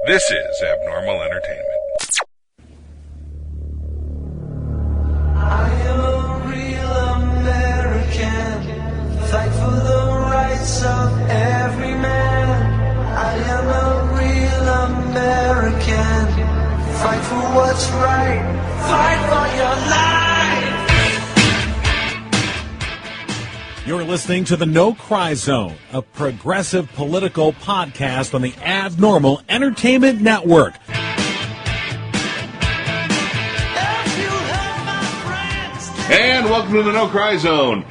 This is Abnormal Entertainment. I am a real American, fight for the rights of every man. I am a real American, fight for what's right, fight for your life. You're listening to the No Cry Zone, a progressive political podcast on the Abnormal Entertainment Network. And welcome to the No Cry Zone.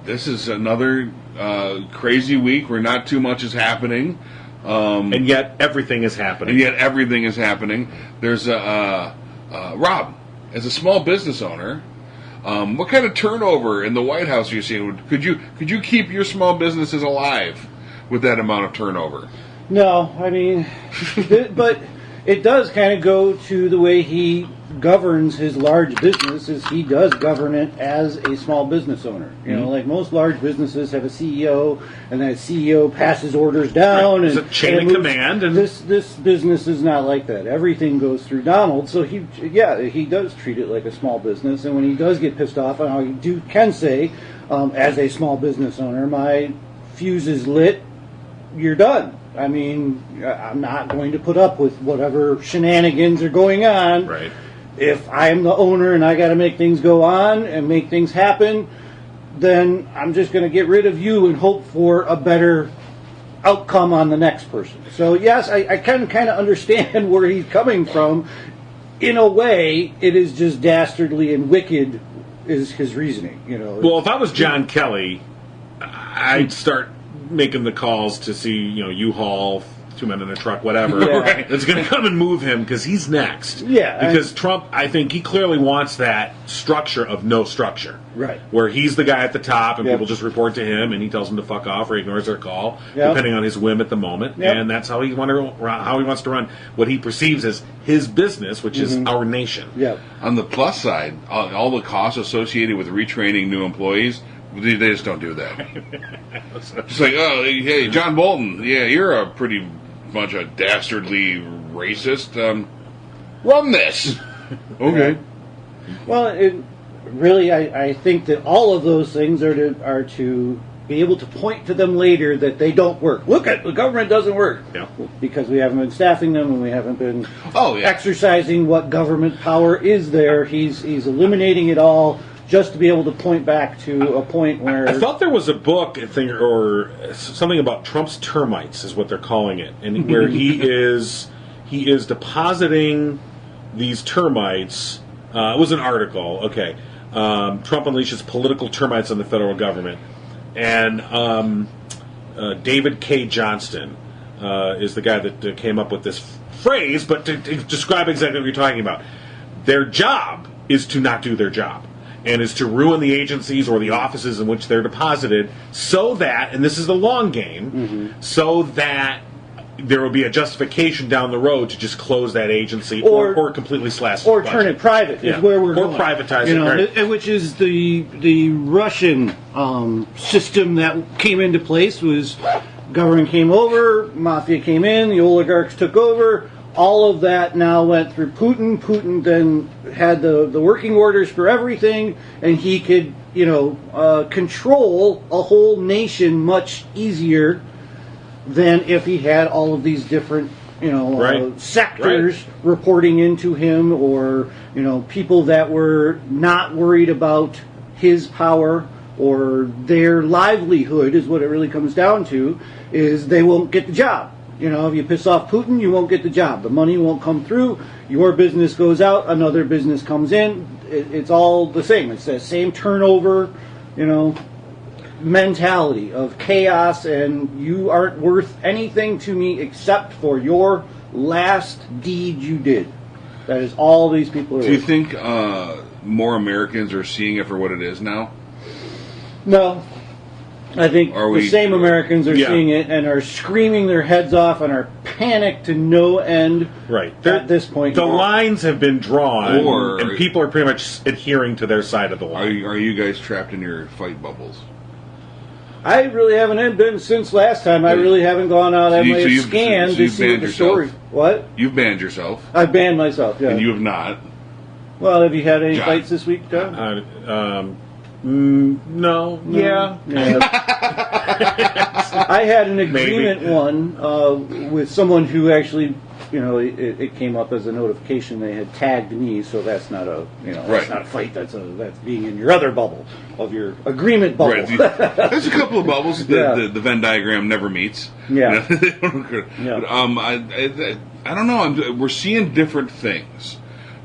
This is another crazy week where not too much is happening. And yet everything is happening. There's Rob, as a small business owner, what kind of turnover in the White House are you seeing? Could you keep your small businesses alive with that amount of turnover? No, I mean, but it does kind of go to the way he governs his large business. Is he does govern it as a small business owner. You know, like most large businesses have a CEO, and that CEO passes orders down. Right. And it's a chain of command. And this business is not like that. Everything goes through Donald. So he does treat it like a small business. And when he does get pissed off, and I can say, as a small business owner, my fuse is lit. You're done. I mean, I'm not going to put up with whatever shenanigans are going on. right. If I'm the owner and I got to make things go on and make things happen, then I'm just going to get rid of you and hope for a better outcome on the next person. So yes, I can kind of understand where he's coming from. In a way, it is just dastardly and wicked is his reasoning. You know. Well, if I was John Kelly, I'd start making the calls to see, U-Haul, 2 men in a truck, whatever. Yeah. Right. That's going to come and move him because he's next. Yeah. Because Trump, I think he clearly wants that structure of no structure. Right. Where he's the guy at the top and Yep. people just report to him and he tells them to fuck off or ignores their call, Yep. depending on his whim at the moment. Yep. And that's how he wants to run what he perceives as his business, which is our nation. Yeah. On the plus side, all the costs associated with retraining new employees, they just don't do that. Just like, oh, hey, John Bolton, yeah, you're a pretty much a dastardly racist. Run this. Okay. Well, I think that all of those things are to be able to point to them later that they don't work. Look at the government doesn't work. Yeah. Because we haven't been staffing them and we haven't been Oh, yeah. exercising what government power is there. He's eliminating it all just to be able to point back to a point where I thought there was a book or something about Trump's termites is what they're calling it, and where he is depositing these termites. It was an article. Okay, Trump unleashes political termites on the federal government, and David K. Johnston is the guy that came up with this phrase, but to describe exactly what you're talking about. Their job is to not do their job. And is to ruin the agencies or the offices in which they're deposited so that, and this is the long game, so that there will be a justification down the road to just close that agency or completely slash or the turn it private is where we're going. Or privatize it, right. Which is the Russian system that came into place. Was government came over, mafia came in, the oligarchs took over. All of that now went through Putin. Putin then had the working orders for everything, and he could, control a whole nation much easier than if he had all of these different, sectors reporting into him, or people that were not worried about his power or their livelihood. Is what it really comes down to. Is they won't get the job. If you piss off Putin, you won't get the job. The money won't come through. Your business goes out. Another business comes in. It's all the same. It's that same turnover, mentality of chaos, and you aren't worth anything to me except for your last deed you did. That is all these people are. Do you think more Americans are seeing it for what it is now? No. I think the same Americans are seeing it and are screaming their heads off and are panicked to no end at this point. The lines have been drawn, and people are pretty much adhering to their side of the line. Are you guys trapped in your fight bubbles? I really haven't been since last time. I really haven't gone out. I may have scanned to see what the story. What? You've banned yourself. I banned myself. Yeah. And you have not. Well, have you had any John. fights this week, John? No. Yeah. I had an agreement with someone who actually, it came up as a notification. They had tagged me, so that's not a, that's not a fight. That's being in your other bubble of your agreement bubble. Right. There's a couple of bubbles. The Venn diagram never meets. Yeah. Yeah. But, I don't know. We're seeing different things.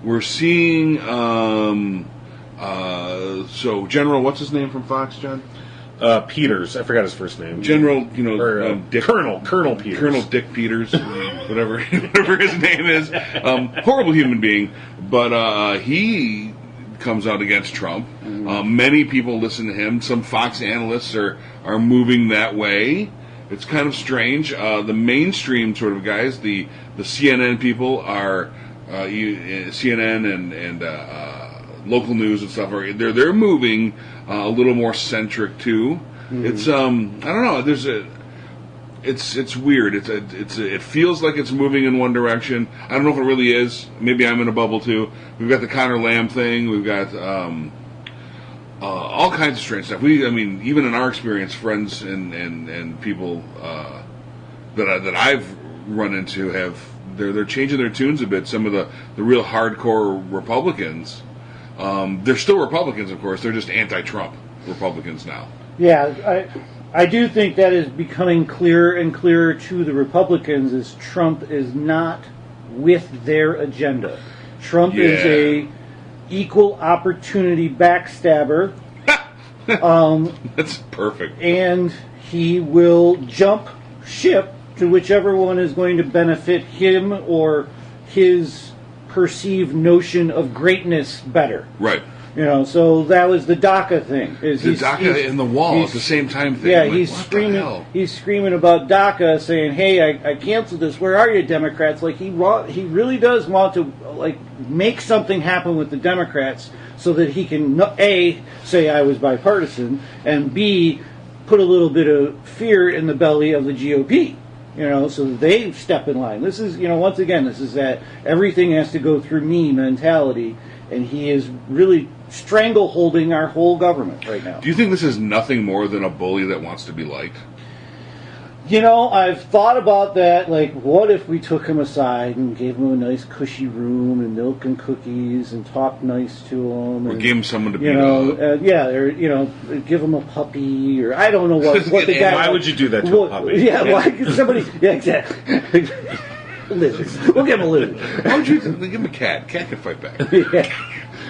We're seeing. So General, what's his name from Fox, John? Peters. I forgot his first name. General, Dick, Colonel Peters. Colonel Dick Peters, whatever his name is. Horrible human being, but he comes out against Trump. Many people listen to him. Some Fox analysts are moving that way. It's kind of strange. The mainstream sort of guys, the CNN people are CNN and local news and stuff they're moving a little more centric too. It's I don't know. It's weird. It feels like it's moving in one direction. I don't know if it really is. Maybe I'm in a bubble too. We've got the Connor Lamb thing. We've got all kinds of strange stuff. Even in our experience, friends and people that I've run into they're changing their tunes a bit. Some of the real hardcore Republicans. They're still Republicans, of course. They're just anti-Trump Republicans now. Yeah, I do think that is becoming clearer and clearer to the Republicans as Trump is not with their agenda. Trump is a equal opportunity backstabber. That's perfect. And he will jump ship to whichever one is going to benefit him or his perceived notion of greatness better. Right. So that was the DACA thing. The DACA and the wall at the same time thing. Yeah, like, he's screaming. He's screaming about DACA, saying, "Hey, I canceled this. Where are you, Democrats?" Like he really does want to make something happen with the Democrats so that he can A, say I was bipartisan, and B, put a little bit of fear in the belly of the GOP. So that they step in line. This is, once again, this is that everything has to go through me mentality, and he is really strangleholding our whole government right now. Do you think this is nothing more than a bully that wants to be liked? I've thought about that. Like, what if we took him aside and gave him a nice cushy room and milk and cookies and talked nice to him? Or and, gave him someone to beat up? or give him a puppy, or I don't know what the guy. Why would you do that to a puppy? Yeah, why could somebody? Yeah, exactly. Lizard. We'll give him a lizard. Why would you give him a cat? Cat can fight back. Yeah.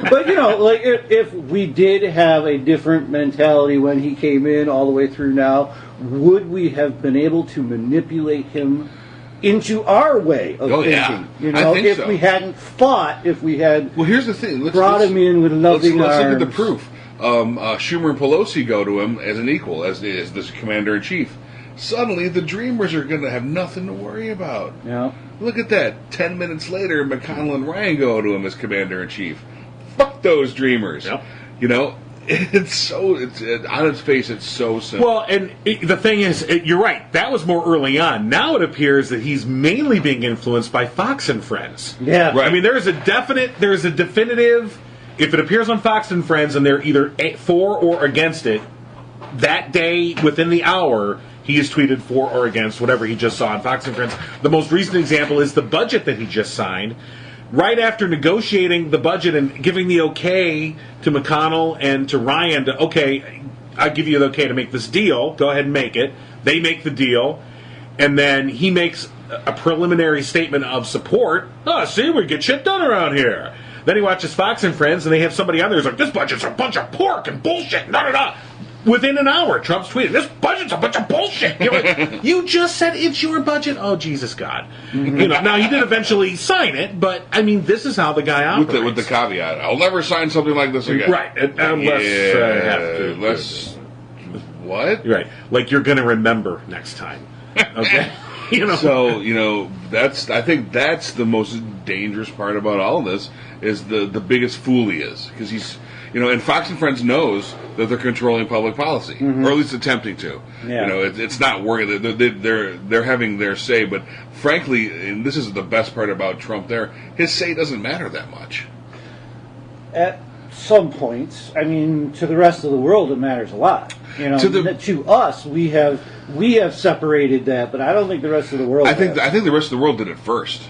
But if we did have a different mentality when he came in all the way through now, would we have been able to manipulate him into our way of thinking? I think if so. we hadn't fought, if we had here's the thing. brought him in with loving let's arms. look at the proof. Schumer and Pelosi go to him as an equal, as the commander-in-chief. Suddenly, the Dreamers are going to have nothing to worry about. Yeah. Look at that. 10 minutes later, McConnell and Ryan go to him as commander-in-chief. Fuck those Dreamers. Yep. It's on its face, it's so simple. Well, and the thing is, you're right. That was more early on. Now it appears that he's mainly being influenced by Fox and Friends. Yeah. Right. I mean, there is a definitive. If it appears on Fox and Friends and they're either for or against it, that day within the hour, he has tweeted for or against whatever he just saw on Fox and Friends. The most recent example is the budget that he just signed. Right after negotiating the budget and giving the okay to McConnell and to Ryan to, okay, I give you the okay to make this deal. Go ahead and make it. They make the deal. And then he makes a preliminary statement of support. Oh, see, we get shit done around here. Then he watches Fox and Friends, and they have somebody on there who's like, this budget's a bunch of pork and bullshit. Da-da-da. Within an hour, Trump's tweeted, this budget's a bunch of bullshit. You're like, you just said it's your budget? Oh, Jesus God. Mm-hmm. Now, he did eventually sign it, but, I mean, this is how the guy operates. With the caveat, I'll never sign something like this again. Right, unless I have to. Unless... What? Right, like you're going to remember next time. Okay? So, I think that's the most dangerous part about all of this, is the biggest fool he is. Because and Fox and Friends knows that they're controlling public policy, or at least attempting to. Yeah. It's not working. They're having their say, but frankly, and this is the best part about Trump. His say doesn't matter that much. At some points, I mean, to the rest of the world, it matters a lot. To us, we have separated that, but I don't think the rest of the world. I think the rest of the world did it first.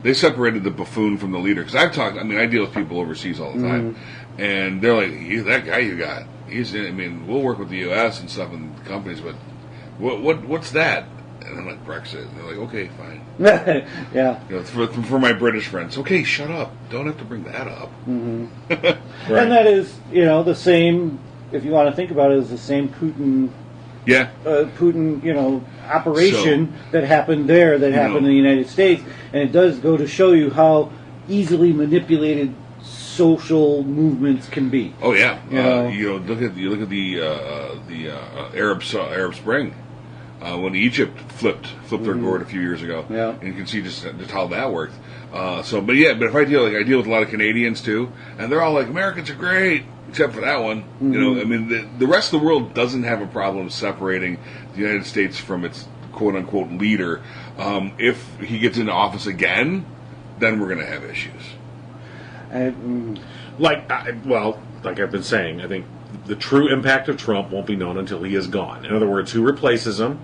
They separated the buffoon from the leader. Because I deal with people overseas all the time, and they're like, that guy you got. We'll work with the U.S. and stuff and companies, but what's that? And I'm like, Brexit. And they're like, okay, fine. Yeah. For my British friends, okay, shut up. Don't have to bring that up. Mm-hmm. Right. And that is, the same. If you want to think about it, is the same Putin. Yeah. Putin, operation that happened there, that happened in the United States, and it does go to show you how easily manipulated social movements can be. Oh yeah. Look at the Arab Spring. When Egypt flipped their gourd a few years ago, and you can see just how that worked. But if I deal with a lot of Canadians too, and they're all like, Americans are great, except for that one. The rest of the world doesn't have a problem separating the United States from its quote unquote leader. If he gets into office again, then we're going to have issues. Like I've been saying, I think the true impact of Trump won't be known until he is gone. In other words, who replaces him?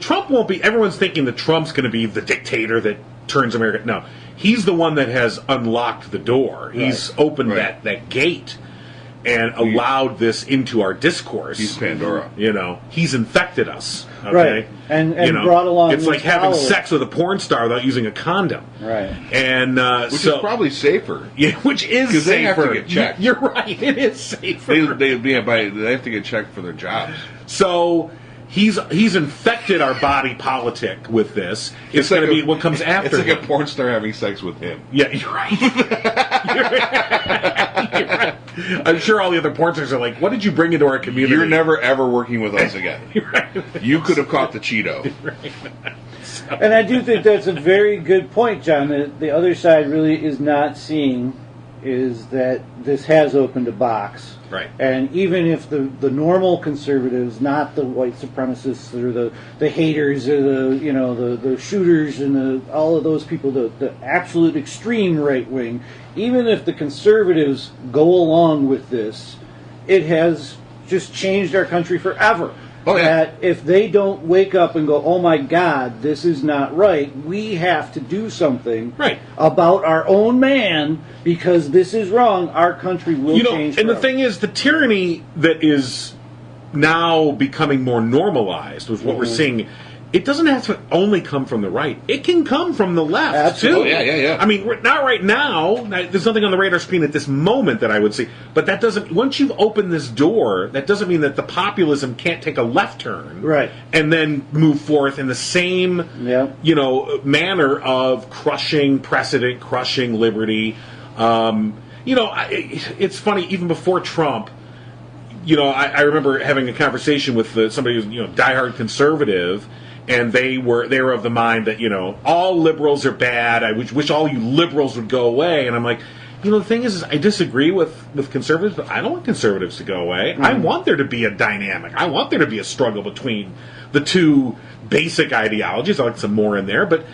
Trump won't be. Everyone's thinking that Trump's going to be the dictator that turns America. No, he's the one that has unlocked the door. Right. He's opened that gate and allowed this into our discourse. He's Pandora. He's infected us. Okay? Right. And brought along. It's like having sex with a porn star without using a condom. Right. And which is probably safer. Yeah, which is safer. Because they have to get checked. You're right. It is safer. They have to get checked for their jobs. So he's infected our body politic with this. It's going to be what comes after. It's like a porn star having sex with him. Yeah, you're right. You're right. I'm sure all the other porn stars are like, what did you bring into our community? You're never, ever working with us again. Right. You could have caught the Cheeto. Right. And I do think that's a very good point, John, that the other side really is not seeing is that this has opened a box. Right. And even if the normal conservatives, not the white supremacists or the haters or the shooters and all of those people, the absolute extreme right wing, even if the conservatives go along with this, it has just changed our country forever. Oh, yeah. That if they don't wake up and go, oh my God, this is not right, we have to do something about our own man because this is wrong, our country will change and forever. the thing is, the tyranny that is now becoming more normalized with what we're seeing, it doesn't have to only come from the right. It can come from the left, Absolutely. too. Oh, yeah. I mean, not right now. There's nothing on the radar screen at this moment that I would see. But that doesn't... Once you've opened this door, that doesn't mean that the populism can't take a left turn. Right. And then move forth in the same, manner of crushing precedent, crushing liberty. It's funny, even before Trump... I remember having a conversation with somebody who's, diehard conservative, and they were of the mind that, all liberals are bad. I wish all you liberals would go away. And I'm like, the thing is I disagree with conservatives, but I don't want conservatives to go away. I want there to be a dynamic. I want there to be a struggle between the two basic ideologies. I like some more in there, but...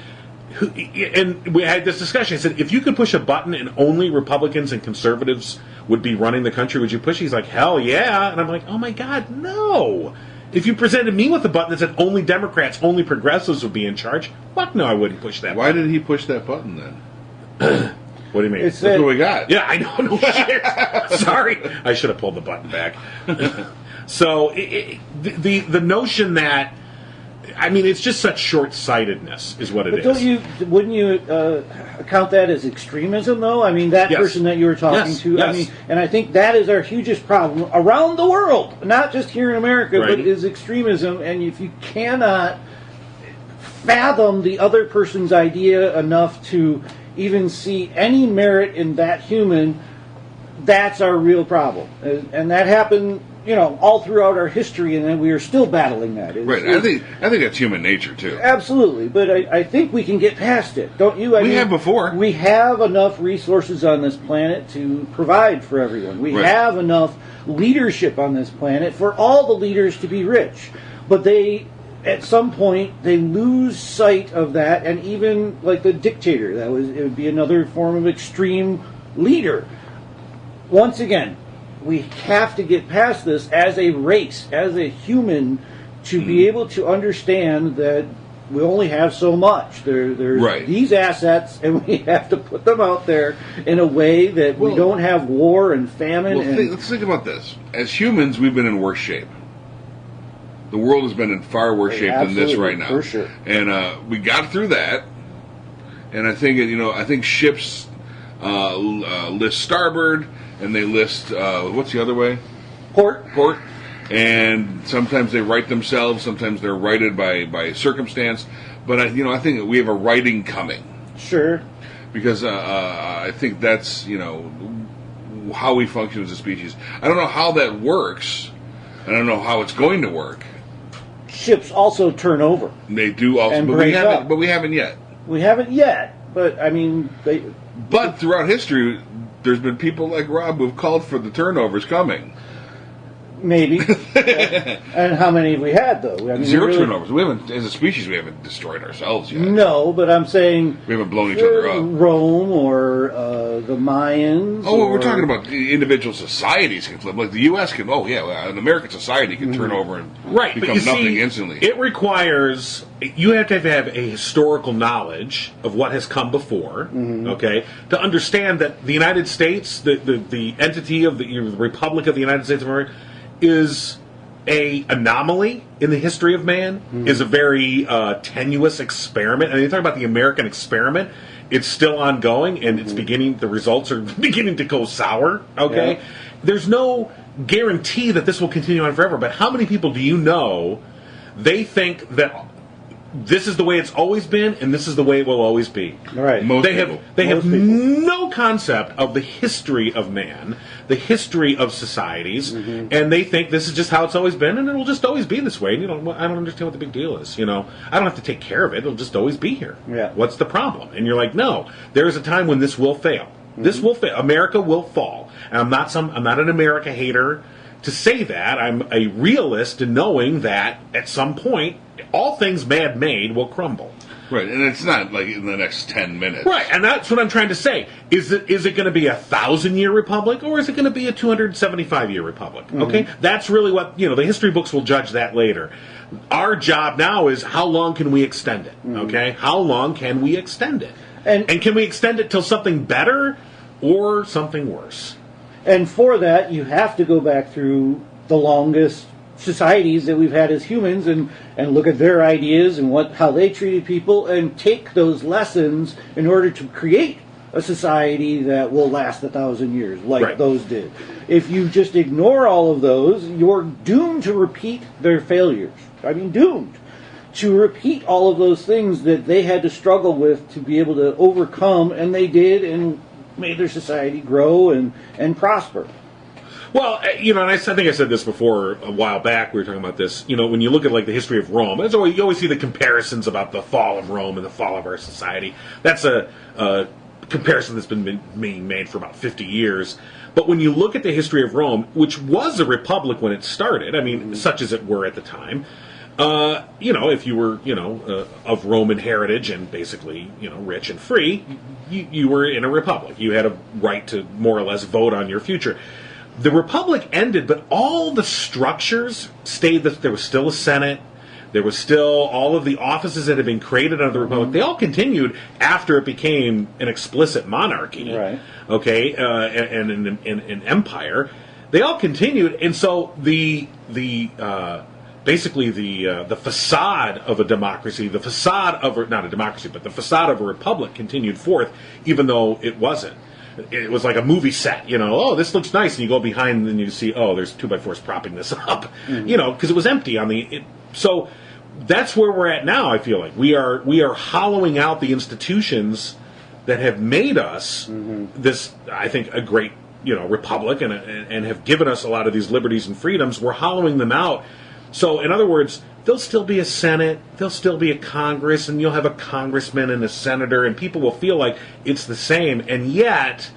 And we had this discussion. I said, if you could push a button and only Republicans and conservatives would be running the country, would you push it? He's like, hell yeah. And I'm like, oh my God, no. If you presented me with a button that said only Democrats, only progressives would be in charge, fuck no, I wouldn't push that Why button. did he push that button then? What do you mean? It's Look what we got. Yeah, I know. No shit. Sorry. I should have pulled the button back. So the notion that... I mean, it's just such short-sightedness is what it is. But wouldn't you count that as extremism, though? I mean, that person that you were talking to, Yes. I mean, and I think that is our hugest problem around the world, not just here in America, but is extremism. And if you cannot fathom the other person's idea enough to even see any merit in that human, that's our real problem. And that happened, all throughout our history, and then we are still battling that. Right. I think that's human nature too. Absolutely, but I think we can get past it, don't you? We have before. We have enough resources on this planet to provide for everyone. We Right. have enough leadership on this planet for all the leaders to be rich. But at some point, they lose sight of that, and even like the dictator, it would be another form of extreme leader. Once again, we have to get past this as a race, as a human, to be able to understand that we only have so much. There's Right. these assets, and we have to put them out there in a way that we Well- don't have war and famine. Well, let's think about this. As humans, we've been in worse shape. The world has been in far worse shape than this Absolutely, right now. for sure. And we got through that. And I think I think ships list starboard, and they list what's the other way? Port. And sometimes they right themselves. Sometimes they're righted by circumstance. But I think that we have a righting coming, Sure. because I think that's how we function as a species. I don't know how that works. I don't know how it's going to work. Ships also turn over. They do also, And but we break haven't. up. But we haven't yet. We haven't yet, but I mean, But throughout history, there's been people like Rob who've called for the turnovers coming. maybe. And how many have we had, though? I mean, Zero turnovers. We haven't, as a species, we haven't destroyed ourselves yet. No, but I'm saying We haven't blown each other up. Rome or the Mayans. Oh, well, we're or- talking about individual societies can flip. Like the U.S. can. Oh, yeah, well, an American society can turn over and Right, but become you nothing see, instantly. it requires you have to have a historical knowledge of what has come before, okay, to understand that the United States, the entity of the Republic of the United States of America, is a anomaly in the history of man. Is a very tenuous experiment. And you talk about the American experiment. It's still ongoing, and it's beginning. The results are beginning to go sour. Okay, Yeah. there's no guarantee that this will continue on forever. But how many people do you know? They think that this is the way it's always been, and this is the way it will always be. Right. Most They people. have Most people. no concept of the history of man, the history of societies, and they think this is just how it's always been, and it'll just always be this way. And I don't understand what the big deal is. I don't have to take care of it; it'll just always be here. Yeah. What's the problem? And you're like, no, there is a time when this will fail. This will fail. America will fall. And I'm not an America hater to say that. I'm a realist in knowing that at some point, all things man-made will crumble. Right, and it's not like in the next 10 minutes. Right, and that's what I'm trying to say. Is it going to be a 1,000-year republic, or is it going to be a 275-year republic? Okay, that's really what the history books will judge that later. Our job now is how long can we extend it? Okay, how long can we extend it? And And can we extend it till something better or something worse? And for that, you have to go back through the longest societies that we've had as humans and look at their ideas and how they treated people and take those lessons in order to create a society that will last 1,000 years like Right. those did. If you just ignore all of those, you're doomed to repeat their failures. I mean, doomed to repeat all of those things that they had to struggle with to be able to overcome, and they did, and made their society grow and prosper. Well, and I think I said this before a while back. We were talking about this. When you look at like the history of Rome, you always see the comparisons about the fall of Rome and the fall of our society. That's a comparison that's been being made for about 50 years. But when you look at the history of Rome, which was a republic when it started, I mean, such as it were at the time, if you were, of Roman heritage and basically, rich and free, you were in a republic. You had a right to more or less vote on your future. The republic ended, but all the structures stayed. There was still a Senate. There was still all of the offices that had been created under the republic. They all continued after it became an explicit monarchy. Right. Okay, and an empire. They all continued, and so basically the facade of a democracy, the facade of not a democracy, but the facade of a republic continued forth, even though it wasn't. It was like a movie set, oh, this looks nice, and you go behind and then you see, oh, there's 2x4s propping this up, because it was empty on so that's where we're at now. I feel like we are hollowing out the institutions that have made us this, I think, a great republic and have given us a lot of these liberties and freedoms, we're hollowing them out. So, in other words, there'll still be a Senate, there'll still be a Congress, and you'll have a congressman and a senator, and people will feel like it's the same, and yet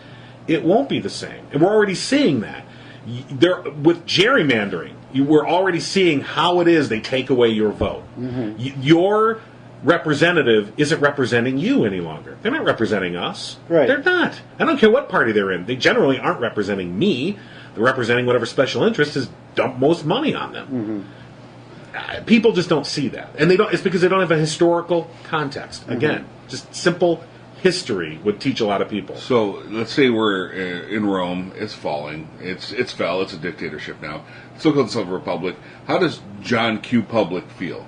it won't be the same. And we're already seeing that. With gerrymandering, we're already seeing how it is they take away your vote. Your representative isn't representing you any longer. They're not representing us. Right. They're not. I don't care what party they're in. They generally aren't representing me. They're representing whatever special interest has dumped most money on them. People just don't see that, and they don't. It's because they don't have a historical context. Again, just simple history would teach a lot of people. So let's say we're in Rome. It's falling. It's fell. It's a dictatorship now. Still calls itself a republic. How does John Q. Public feel?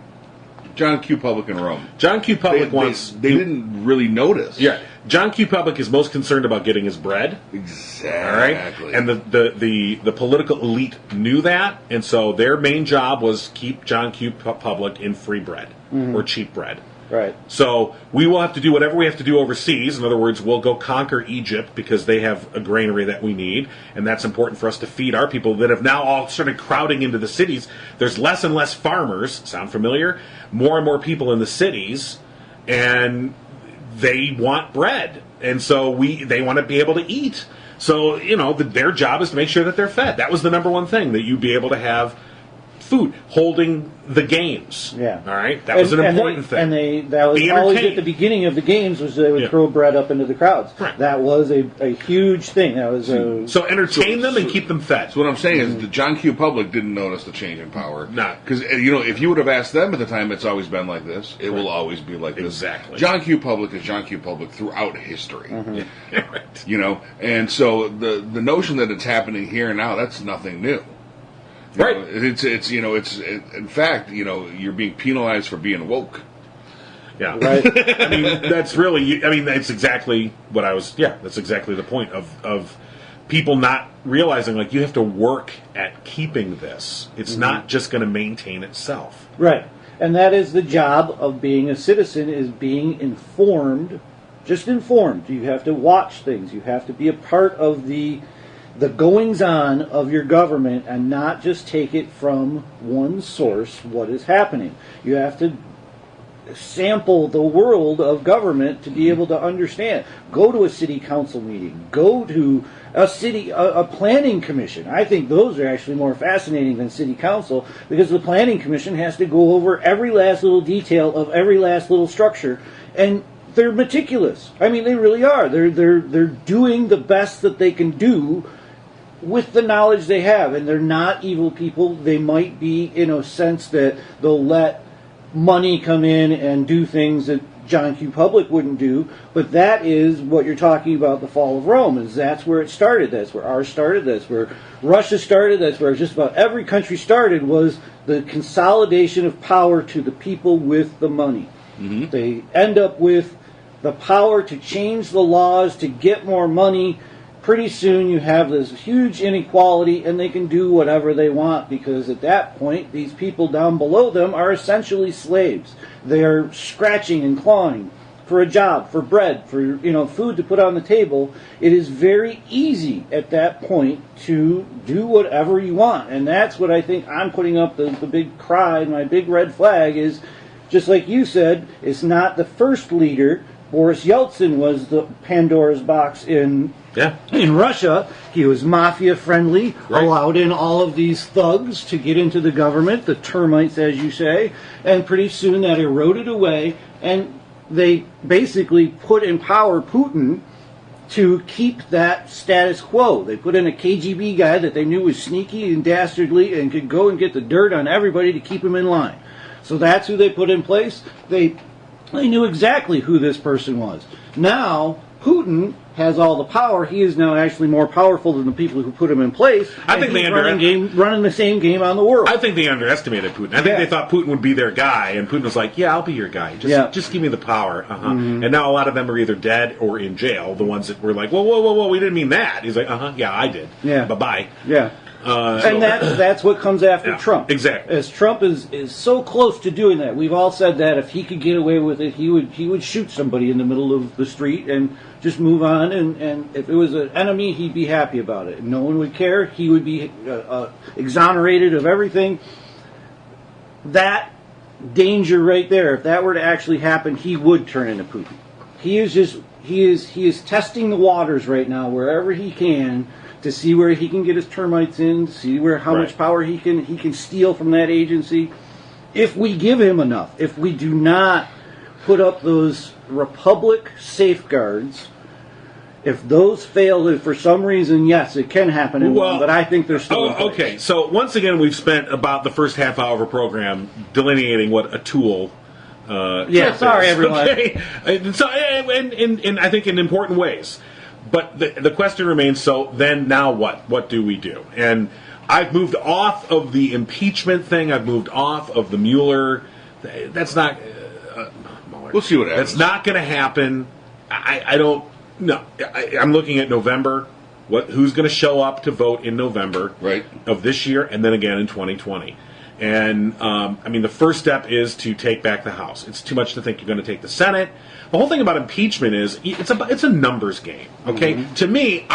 John Q. Public in Rome. John Q. Public wants. They didn't really notice. Yeah, John Q. Public is most concerned about getting his bread. Exactly. All right, and the political elite knew that, and so their main job was keep John Q. Public in free bread or cheap bread. Right. So we will have to do whatever we have to do overseas. In other words, we'll go conquer Egypt because they have a granary that we need, and that's important for us to feed our people that have now all started crowding into the cities. There's less and less farmers. Sound familiar? More and more people in the cities, and they want bread, and so they want to be able to eat. So their job is to make sure that they're fed. That was the number one thing, that you'd be able to have food, holding the games. Yeah. All right? That was an important thing. And that was always at the beginning of the games, was they would throw bread up into the crowds. Right. That was a huge thing. That was so entertain them and keep them fed. So what I'm saying is the John Q. Public didn't notice the change in power. No. Because, if you would have asked them at the time, it's always been like this. It will always be like this. Exactly. John Q. Public is John Q. Public throughout history. Right. And so the notion that it's happening here and now, that's nothing new. Right. It's in fact, you're being penalized for being woke. Yeah. Right. I mean, that's really. I mean, that's exactly what I was. Yeah, that's exactly the point of people not realizing, like, you have to work at keeping this. It's not just going to maintain itself. Right. And that is the job of being a citizen, is being informed. Just informed. You have to watch things. You have to be a part of the goings-on of your government and not just take it from one source, what is happening. You have to sample the world of government to be able to understand. Go to a city council meeting. Go to a planning commission. I think those are actually more fascinating than city council, because the planning commission has to go over every last little detail of every last little structure, and they're meticulous. I mean, they really are. They're doing the best that they can do with the knowledge they have, and they're not evil people. They might be, in a sense, that they'll let money come in and do things that John Q. Public wouldn't do, but that is what you're talking about, the fall of Rome, is that's where it started. That's where ours started. That's where Russia started. That's where just about every country started, was the consolidation of power to the people with the money. They end up with the power to change the laws, to get more money. Pretty soon you have this huge inequality, and they can do whatever they want, because at that point these people down below them are essentially slaves. They are scratching and clawing for a job, for bread, for food to put on the table. It is very easy at that point to do whatever you want, and that's what I think I'm putting up the big cry, my big red flag is, just like you said, it's not the first leader. Boris Yeltsin was the Pandora's box in Russia. He was mafia friendly, allowed in all of these thugs to get into the government, the termites, as you say, and pretty soon that eroded away, and they basically put in power Putin to keep that status quo. They put in a KGB guy that they knew was sneaky and dastardly and could go and get the dirt on everybody to keep him in line. So that's who they put in place. They knew exactly who this person was. Now, Putin has all the power. He is now actually more powerful than the people who put him in place. I think they running the same game on the world. I think they underestimated Putin. I think they thought Putin would be their guy, and Putin was like, "Yeah, I'll be your guy. Just give me the power." And now a lot of them are either dead or in jail. The ones that were like, "Whoa, we didn't mean that." He's like, "Yeah, I did. Yeah, bye-bye." Yeah. And that's what comes after Yeah, Trump. exactly. As Trump is so close to doing that. We've all said that if he could get away with it, he would shoot somebody in the middle of the street and just move on. And if it was an enemy, he'd be happy about it. No one would care. He would be exonerated of everything. That danger right there, if that were to actually happen, he would turn into Putin. He is testing the waters right now wherever he can to see where he can get his termites in, see how much power he can steal from that agency. If we give him enough, if we do not put up those Republic safeguards, if those fail, if for some reason, yes, it can happen in one, but I think they're still in place. Okay, so once again, we've spent about the first half hour of a program delineating what a tool sorry, everyone. Okay, so and I think in important ways. But the question remains, so then now what? What do we do? And I've moved off of the impeachment thing. I've moved off of the Mueller. That's not... We'll see what happens. That's not going to happen. I don't... No. I'm looking at November. Who's going to show up to vote in November of this year and then again in 2020? And, the first step is to take back the House. It's too much to think you're going to take the Senate. The whole thing about impeachment is it's a numbers game, okay? Mm-hmm. To me,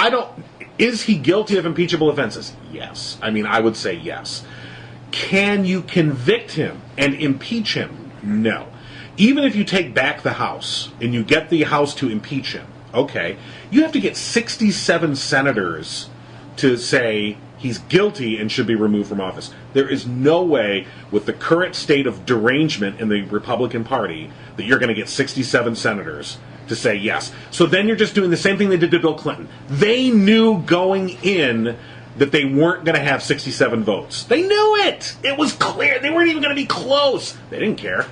is he guilty of impeachable offenses? Yes. I would say yes. Can you convict him and impeach him? No. Even if you take back the House and you get the House to impeach him, okay, you have to get 67 senators to say he's guilty and should be removed from office. There is no way, with the current state of derangement in the Republican Party, that you're going to get 67 senators to say yes. So then you're just doing the same thing they did to Bill Clinton. They knew going in that they weren't going to have 67 votes. They knew it! It was clear. They weren't even going to be close. They didn't care.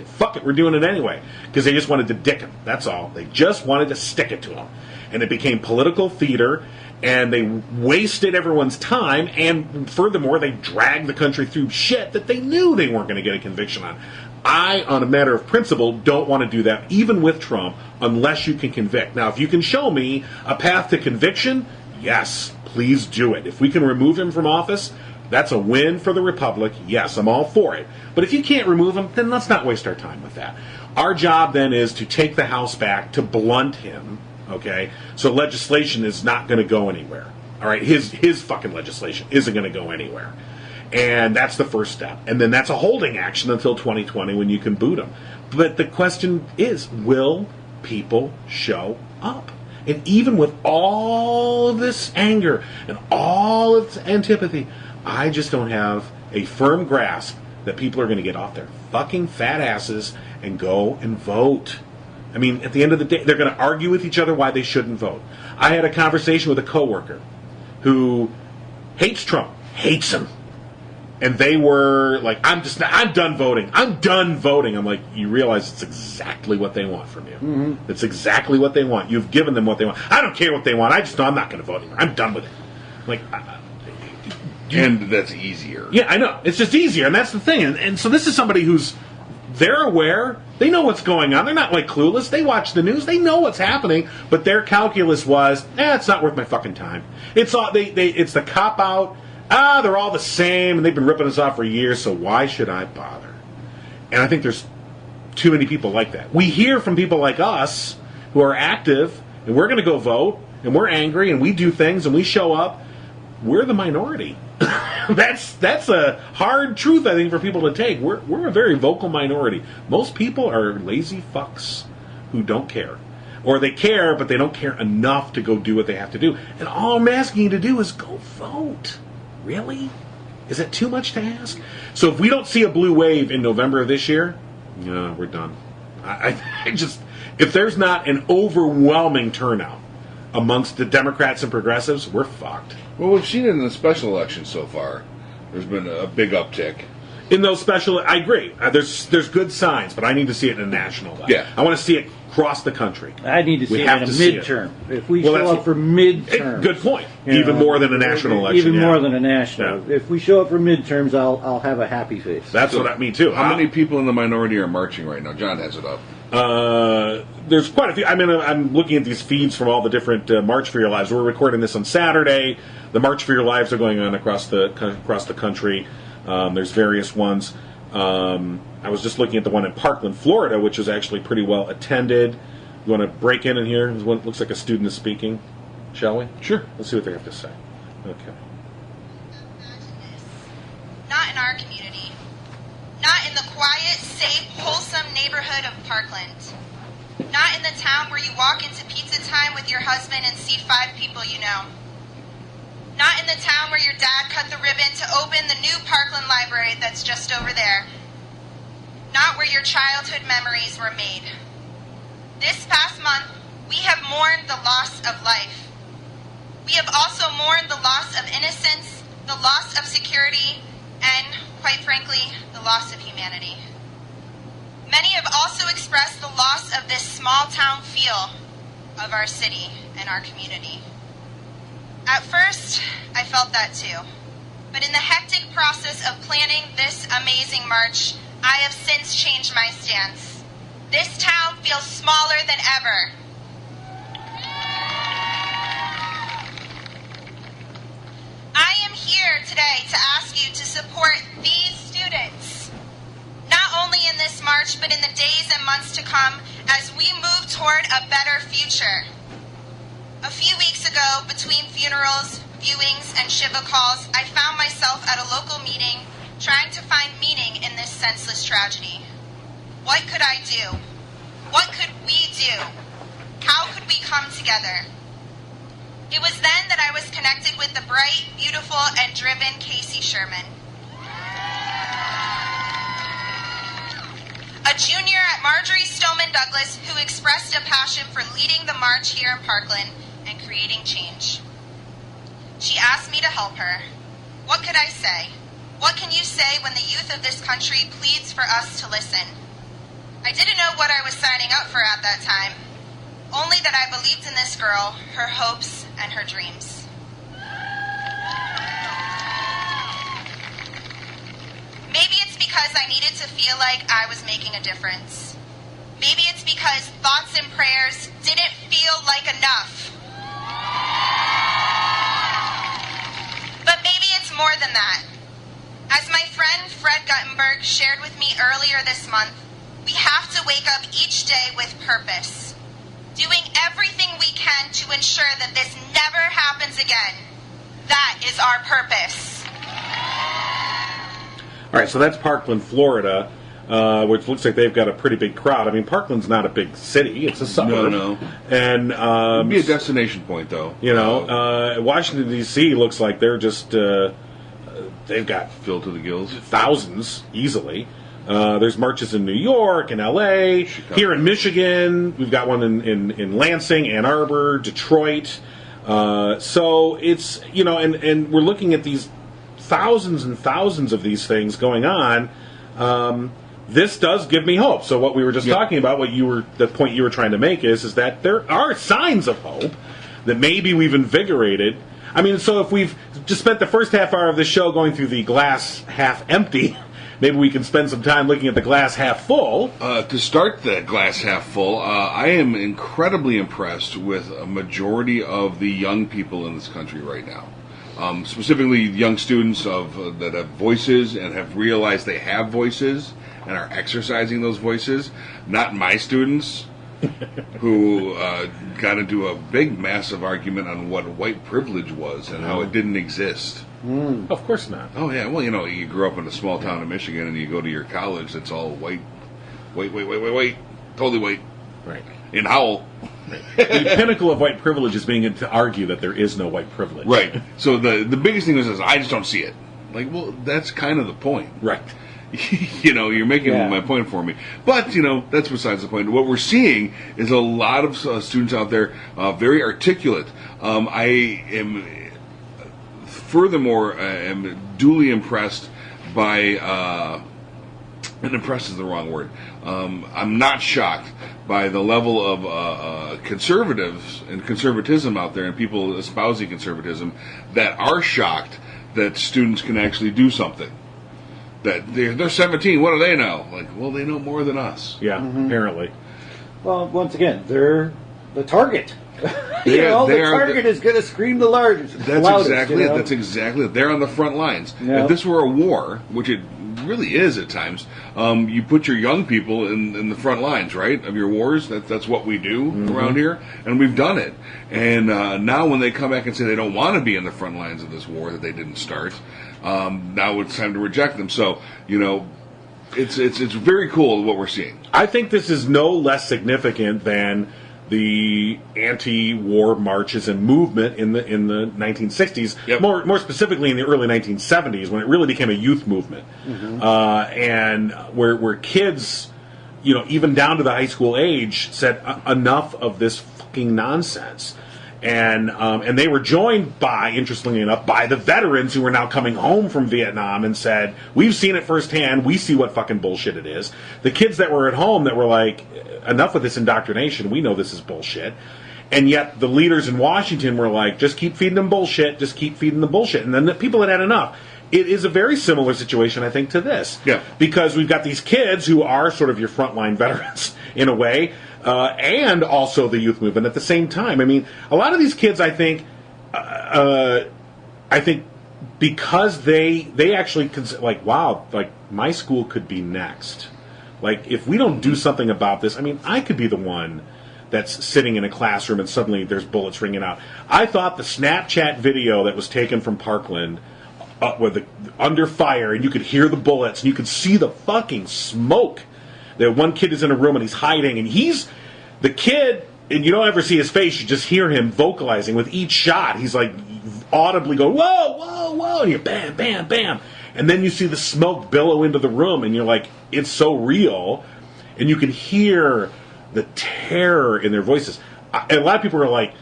Fuck it, we're doing it anyway. Because they just wanted to dick him. That's all. They just wanted to stick it to him. And it became political theater, and they wasted everyone's time, and furthermore, they dragged the country through shit that they knew they weren't going to get a conviction on. I, on a matter of principle, don't want to do that, even with Trump, unless you can convict. Now, if you can show me a path to conviction, yes, please do it. If we can remove him from office, that's a win for the Republic. Yes, I'm all for it. But if you can't remove him, then let's not waste our time with that. Our job then is to take the House back, to blunt him, okay? So legislation is not going to go anywhere. All right? His fucking legislation isn't going to go anywhere. And that's the first step. And then that's a holding action until 2020 when you can boot him. But the question is, will people show up? And even with all of this anger and all of this antipathy, I just don't have a firm grasp that people are going to get off their fucking fat asses and go and vote. At the end of the day, they're going to argue with each other why they shouldn't vote. I had a conversation with a coworker who hates Trump, hates him. And they were like, I'm done voting. I'm done voting. I'm like, you realize it's exactly what they want from you. Mm-hmm. It's exactly what they want. You've given them what they want. I don't care what they want. I just know I'm not going to vote anymore. I'm done with it. Like, and that's easier. Yeah, I know. It's just easier, and that's the thing. And so this is somebody they're aware. They know what's going on. They're not like clueless. They watch the news. They know what's happening. But their calculus was, it's not worth my fucking time. It's all it's the cop out. They're all the same, and they've been ripping us off for years. So why should I bother? And I think there's too many people like that. We hear from people like us who are active, and we're going to go vote, and we're angry, and we do things, and we show up. We're the minority. That's a hard truth, I think, for people to take. We're a very vocal minority. Most people are lazy fucks who don't care. Or they care, but they don't care enough to go do what they have to do. And all I'm asking you to do is go vote. Really? Is that too much to ask? So if we don't see a blue wave in November of this year, we're done. I just, if there's not an overwhelming turnout amongst the Democrats and progressives, we're fucked. Well, we've seen it in the special elections so far. There's been a big uptick. In those special, I agree. There's good signs, but I need to see it in a national level. Yeah. I want to see it across the country. I need to see it in a midterm. If we show up for midterms. Good point. Even more than a national election. Even more than a national. Yeah. If we show up for midterms, I'll have a happy face. That's what I mean, too. How many people in the minority are marching right now? John has it up. There's quite a few. I'm looking at these feeds from all the different March for Your Lives. We're recording this on Saturday. the March for Your Lives are going on across the country. There's various ones. I was just looking at the one in Parkland, Florida, which was actually pretty well attended. You want to break in here? This one looks like a student is speaking. Shall we? Sure. Let's see what they have to say. Okay. Not in our community. Not in the quiet, safe, wholesome neighborhood of Parkland. Not in the town where you walk into pizza time with your husband and see 5 people you know. Not in the town where your dad cut the ribbon to open the new Parkland Library that's just over there. Not where your childhood memories were made. This past month, we have mourned the loss of life. We have also mourned the loss of innocence, the loss of security, and, quite frankly, the loss of humanity. Many have also expressed the loss of this small town feel of our city and our community. At first, I felt that too. But in the hectic process of planning this amazing march, I have since changed my stance. This town feels smaller than ever. I am here today to ask you to support these students, not only in this march, but in the days and months to come as we move toward a better future. A few weeks ago, between funerals, viewings, and Shiva calls, I found myself at a local meeting trying to find meaning in this senseless tragedy. What could I do? What could we do? How could we come together? It was then that I was connected with the bright, beautiful, and driven Casey Sherman. A junior at Marjorie Stoneman Douglas who expressed a passion for leading the march here in Parkland and creating change. She asked me to help her. What could I say? What can you say when the youth of this country pleads for us to listen? I didn't know what I was signing up for at that time, only that I believed in this girl, her hopes, and her dreams. Maybe it's because I needed to feel like I was making a difference. Maybe it's because thoughts and prayers didn't feel like enough. But maybe it's more than that. As my friend Fred Guttenberg shared with me earlier this month, we have to wake up each day with purpose, doing everything we can to ensure that this never happens again. That is our purpose. All right, so that's Parkland, Florida, which looks like they've got a pretty big crowd. I mean, Parkland's not a big city; it's a suburb. No. And It'd be a destination point, though. You know, Washington D.C. looks like they're just they've got Filled to the gills. thousands easily. There's marches in New York and L.A. Chicago. Here in Michigan, we've got one in Lansing, Ann Arbor, Detroit. So it's, you know, and we're looking at these thousands and thousands of these things going on. This does give me hope. So what we were just talking about, the point you were trying to make is that there are signs of hope that maybe we've invigorated. I mean, so if we've just spent the first half hour of the show going through the glass half empty, maybe we can spend some time looking at the glass half full. To start the glass half full, I am incredibly impressed with a majority of the young people in this country right now. Specifically, young students that have voices and have realized they have voices and are exercising those voices. Not my students, who got into a big, massive argument on what white privilege was and how it didn't exist. Of course not. Oh, yeah. Well, you know, you grew up in a small town in Michigan and you go to your college that's all white. Wait. Totally white. Right. In Howell. The pinnacle of white privilege is being to argue that there is no white privilege. Right. So the biggest thing is I just don't see it. Like, well, that's kind of the point. Right. You know, you're making my point for me. But, you know, that's besides the point. What we're seeing is a lot of students out there very articulate. I am, furthermore, am duly impressed by, and impressed is the wrong word. I'm not shocked by the level of conservatives and conservatism out there and people espousing conservatism that are shocked that students can actually do something. That they're 17. What do they know? Like, well, they know more than us. Yeah, apparently. Well, once again, they're the target. You know, the they are target is going to scream the largest. That's loudest, exactly you know? it. That's exactly it. They're on the front lines. Yeah. If this were a war, which it really is at times, you put your young people in the front lines, right, of your wars. That's what we do around here, and we've done it. And now when they come back and say they don't want to be in the front lines of this war that they didn't start, now it's time to reject them. So, you know, it's very cool what we're seeing. I think this is no less significant than the anti-war marches and movement in the 1960s. Yep. More specifically in the early 1970s, when it really became a youth movement, and where kids, you know, even down to the high school age, said enough of this fucking nonsense. And they were joined by, interestingly enough, by the veterans who were now coming home from Vietnam and said, we've seen it firsthand, we see what fucking bullshit it is. The kids that were at home that were like, enough with this indoctrination, we know this is bullshit. And yet the leaders in Washington were like, just keep feeding them bullshit, just keep feeding them bullshit. And then the people had had enough. It is a very similar situation, I think, to this. Yeah. Because we've got these kids who are sort of your frontline veterans, in a way, and also the youth movement at the same time. I mean, a lot of these kids, I think because they actually like, wow, like my school could be next. Like, if we don't do something about this, I mean, I could be the one that's sitting in a classroom and suddenly there's bullets ringing out. I thought the Snapchat video that was taken from Parkland, with under fire, and you could hear the bullets, and you could see the fucking smoke. That one kid is in a room and he's hiding, and he's the kid, and you don't ever see his face. You just hear him vocalizing with each shot. He's like audibly going, whoa, whoa, whoa, and you're bam, bam, bam, and then you see the smoke billow into the room, and you're like, it's so real, and you can hear the terror in their voices. And a lot of people are like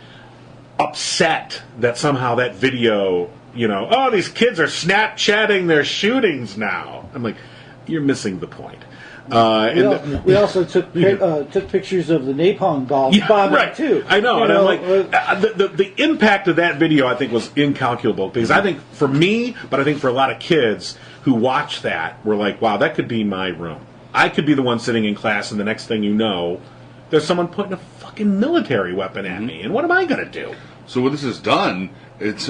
upset that somehow that video, you know, oh, these kids are Snapchatting their shootings now. I'm like, you're missing the point. We also took pictures of the napalm bombing right. too. I know, and I'm like, the impact of that video, I think, was incalculable, because I think for me, but I think for a lot of kids who watch that, were like, wow, that could be my room. I could be the one sitting in class, and the next thing you know, there's someone putting a fucking military weapon at me, and what am I going to do? So what this has done, it's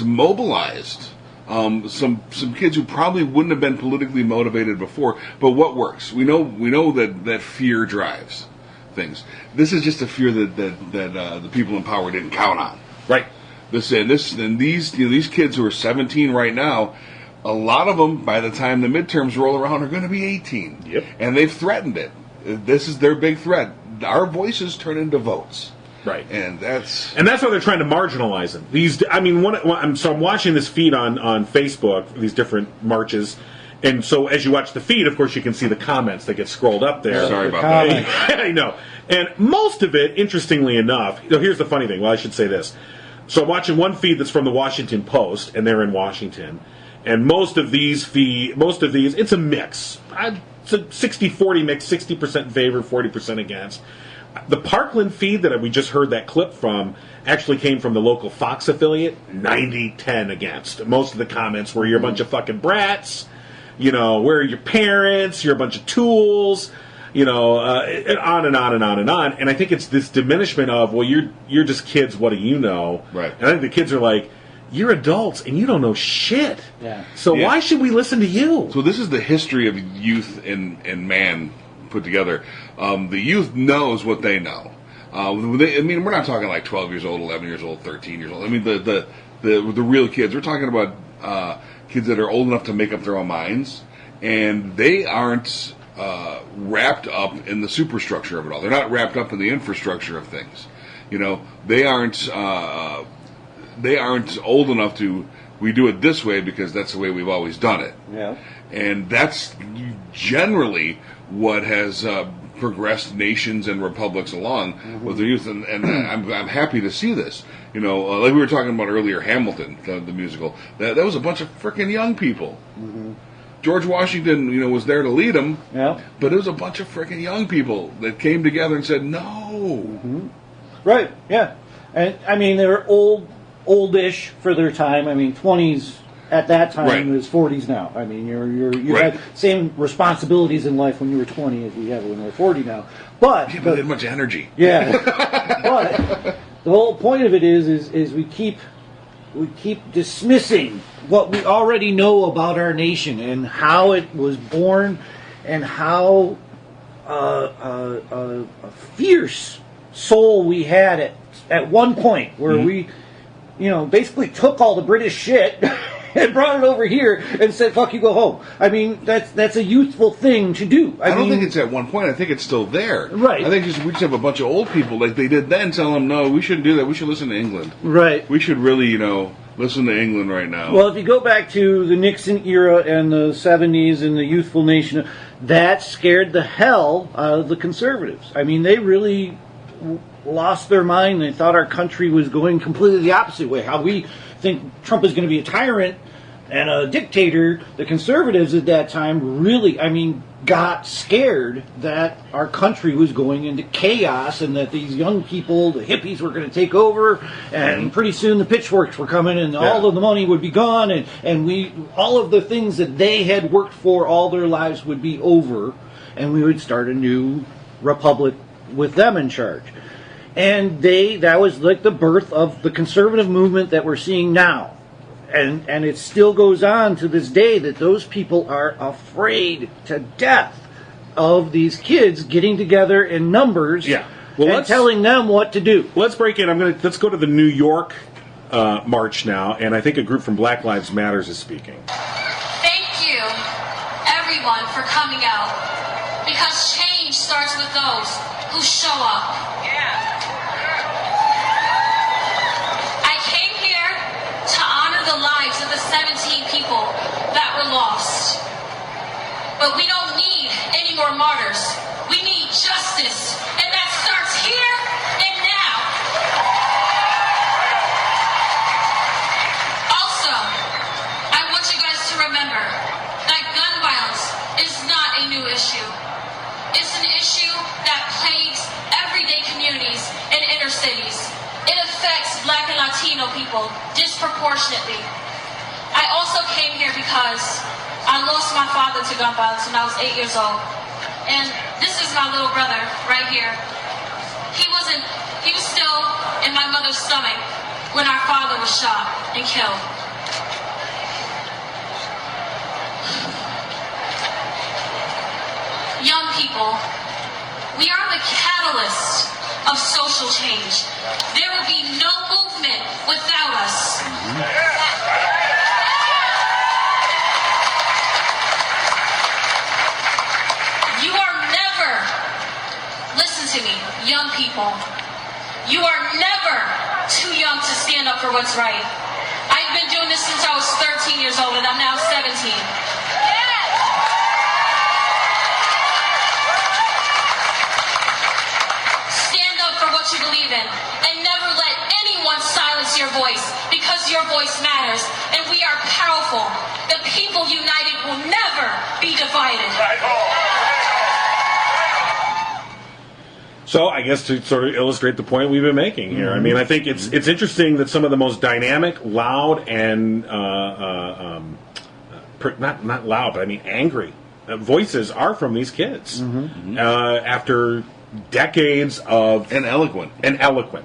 mobilized some kids who probably wouldn't have been politically motivated before. But what works? We know that fear drives things. This is just a fear that the people in power didn't count on. Right. These kids who are 17 right now, a lot of them by the time the midterms roll around are going to be 18. Yep. And they've threatened it. This is their big threat. Our voices turn into votes. Right, and that's why they're trying to marginalize them. So I'm watching this feed on Facebook, these different marches, and so as you watch the feed, of course, you can see the comments that get scrolled up there. Sorry about that. I know, and most of it, interestingly enough, here's the funny thing. Well, I should say this. So I'm watching one feed that's from the Washington Post, and they're in Washington, and most of these, it's a mix. It's a 60-40 mix, 60% in favor, 40% against. The Parkland feed that we just heard that clip from actually came from the local Fox affiliate, 90-10 against. Most of the comments were, you're a bunch of fucking brats, you know, where are your parents, you're a bunch of tools, you know, and on and on and on and on. And I think it's this diminishment of, well, you're just kids, what do you know? Right. And I think the kids are like, you're adults and you don't know shit. Yeah. So why should we listen to you? So this is the history of youth and man put together. The youth knows what they know. We're not talking like 12 years old, 11 years old, 13 years old. I mean, the real kids. We're talking about kids that are old enough to make up their own minds, and they aren't wrapped up in the superstructure of it all. They're not wrapped up in the infrastructure of things. You know, they aren't old enough to, we do it this way because that's the way we've always done it. Yeah. And that's generally what has progressed nations and republics along with their youth. And I'm happy to see this. You know, like we were talking about earlier, Hamilton, the musical. That was a bunch of freaking young people. Mm-hmm. George Washington, you know, was there to lead them. Yeah. But it was a bunch of freaking young people that came together and said, no. Mm-hmm. Right, yeah. And, I mean, they were oldish for their time. I mean, 20s at that time is 40s now. I mean, you had same responsibilities in life when you were 20 as we have when we're 40 now. But they had much energy. Yeah. the whole point of it is we keep dismissing what we already know about our nation and how it was born and how a fierce soul we had at one point where we, basically took all the British shit and brought it over here and said, fuck you, go home. I mean, that's a youthful thing to do. I don't think it's at one point. I think it's still there. Right. I think we just have a bunch of old people like they did then tell them, no, we shouldn't do that. We should listen to England. Right. We should really, listen to England right now. Well, if you go back to the Nixon era and the 70s and the youthful nation, that scared the hell out of the conservatives. I mean, they really lost their mind. They thought our country was going completely the opposite way. How we think Trump is going to be a tyrant and a dictator. The conservatives at that time really, got scared that our country was going into chaos and that these young people, the hippies, were going to take over, and pretty soon the pitchforks were coming and all of the money would be gone, and all of the things that they had worked for all their lives would be over, and we would start a new republic with them in charge. And that was like the birth of the conservative movement that we're seeing now. And it still goes on to this day that those people are afraid to death of these kids getting together in numbers and telling them what to do. Let's break in. Let's go to the New York march now, and I think a group from Black Lives Matters is speaking. Thank you, everyone, for coming out, because change starts with those who show up. The lives of the 17 people that were lost. But we don't need any more martyrs. We need justice, and that starts here and now. Also, I want you guys to remember that gun violence is not a new issue. It's an issue that plagues everyday communities and inner cities. It affects Black and Latino people disproportionately. I also came here because I lost my father to gun violence when I was 8 years old. And this is my little brother right here. He was still in my mother's stomach when our father was shot and killed. Young people, we are the catalyst of social change. There will be no movement without us. You are never, listen to me, young people, you are never too young to stand up for what's right. I've been doing this since I was 13 years old and I'm now 17. What you believe in, and never let anyone silence your voice, because your voice matters, and we are powerful. The people united will never be divided. So I guess to sort of illustrate the point we've been making here, I mean, I think it's interesting that some of the most dynamic, loud, and not loud, but I mean angry voices are from these kids after decades of and eloquent.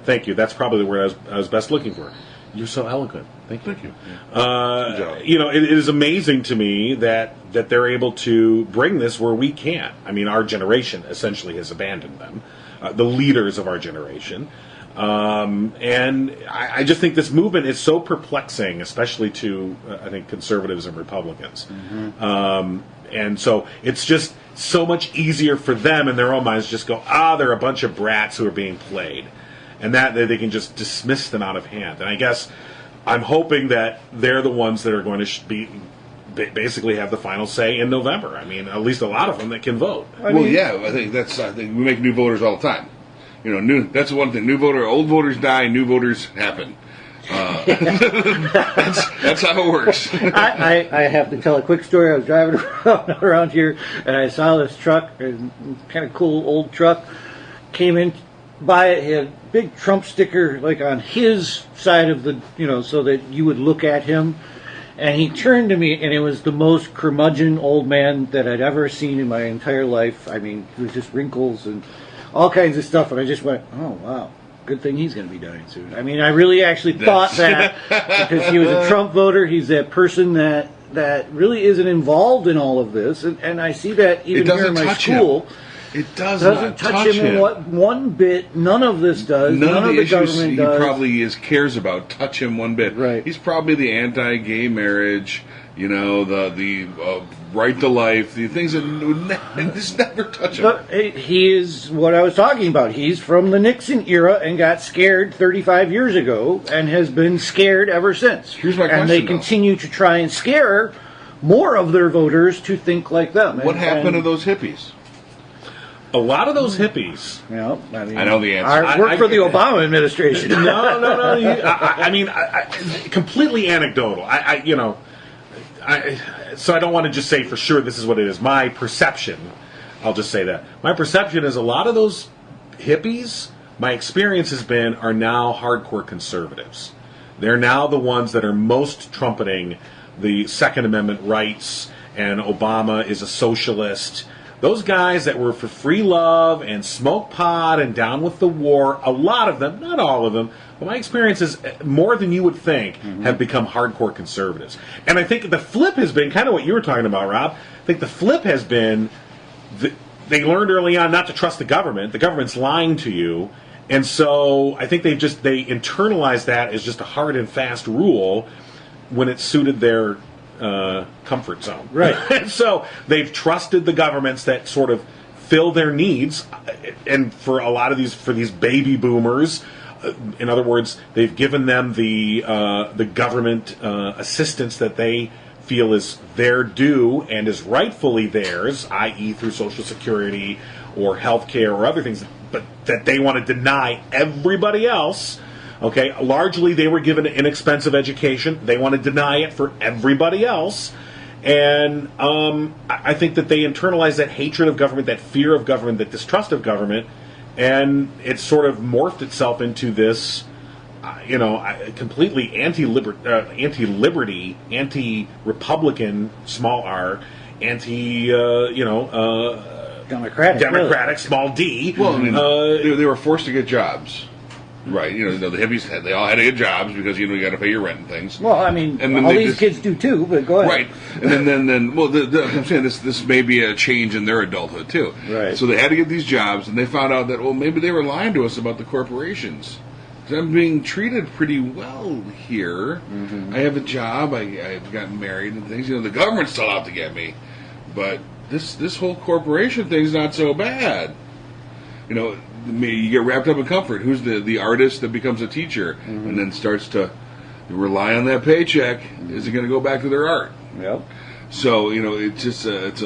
Thank you. That's probably the word I was best looking for. You're so eloquent. Thank you. It is amazing to me that they're able to bring this where we can't. I mean, our generation essentially has abandoned them, the leaders of our generation. And I just think this movement is so perplexing, especially to, I think, conservatives and Republicans. And so it's just so much easier for them in their own minds to just go, they're a bunch of brats who are being played. And that they can just dismiss them out of hand. And I guess I'm hoping that they're the ones that are going to basically have the final say in November. I mean, at least a lot of them that can vote. I think we make new voters all the time. That's the one thing. Old voters die, new voters happen. That's how it works. I have to tell a quick story. I was driving around here, and I saw this truck, a kind of cool old truck, came in by it. He had a big Trump sticker like on his side of the, so that you would look at him. And he turned to me, and it was the most curmudgeon old man that I'd ever seen in my entire life. I mean, it was just wrinkles and all kinds of stuff, and I just went, oh, wow. good thing he's going to be dying soon. I mean, I really actually thought that because he was a Trump voter. He's that person that really isn't involved in all of this, and I see that even here in my school. It doesn't touch him one bit. None of this does. None of the issues government does. He probably cares about touch him one bit. Right. He's probably the anti-gay marriage. The right to life. The things that would just never touch him. But he is what I was talking about. He's from the Nixon era and got scared 35 years ago and has been scared ever since. Here's my question, and they though. continue to try and scare more of their voters to think like them. What happened to those hippies? A lot of those hippies. I know the answer. Work for the Obama administration. No. I completely anecdotal. So I don't want to just say for sure this is what it is. My perception, I'll just say that. My perception is a lot of those hippies, my experience has been, are now hardcore conservatives. They're now the ones that are most trumpeting the Second Amendment rights, and Obama is a socialist. Those guys that were for free love and smoke pot and down with the war, a lot of them, not all of them, but my experience is more than you would think have become hardcore conservatives. And I think the flip has been kind of what you were talking about, Rob. I think the flip has been they learned early on not to trust the government. The government's lying to you. And so I think they internalized that as just a hard and fast rule when it suited their comfort zone. Right. And so they've trusted the governments that sort of fill their needs. And for a lot of these baby boomers, in other words, they've given them the government assistance that they feel is their due and is rightfully theirs, i.e. through Social Security or health care or other things, but that they want to deny everybody else. Okay, largely they were given an inexpensive education. They want to deny it for everybody else. And I think that they internalize that hatred of government, that fear of government, that distrust of government, and it sort of morphed itself into this, completely anti-liberty, anti-Republican, small r, Democratic, really. Small d. Well, they were forced to get jobs. Right, the hippies they all had to get jobs because you got to pay your rent and things. Well, I mean, all these kids do too. But go ahead. Right, and then I'm saying this may be a change in their adulthood too. Right. So they had to get these jobs, and they found out that maybe they were lying to us about the corporations. I'm being treated pretty well here. Mm-hmm. I have a job. I've gotten married and things. The government's still out to get me, but this whole corporation thing's not so bad. You get wrapped up in comfort. Who's the artist that becomes a teacher and then starts to rely on that paycheck? Is it going to go back to their art? Yep. So it's just it's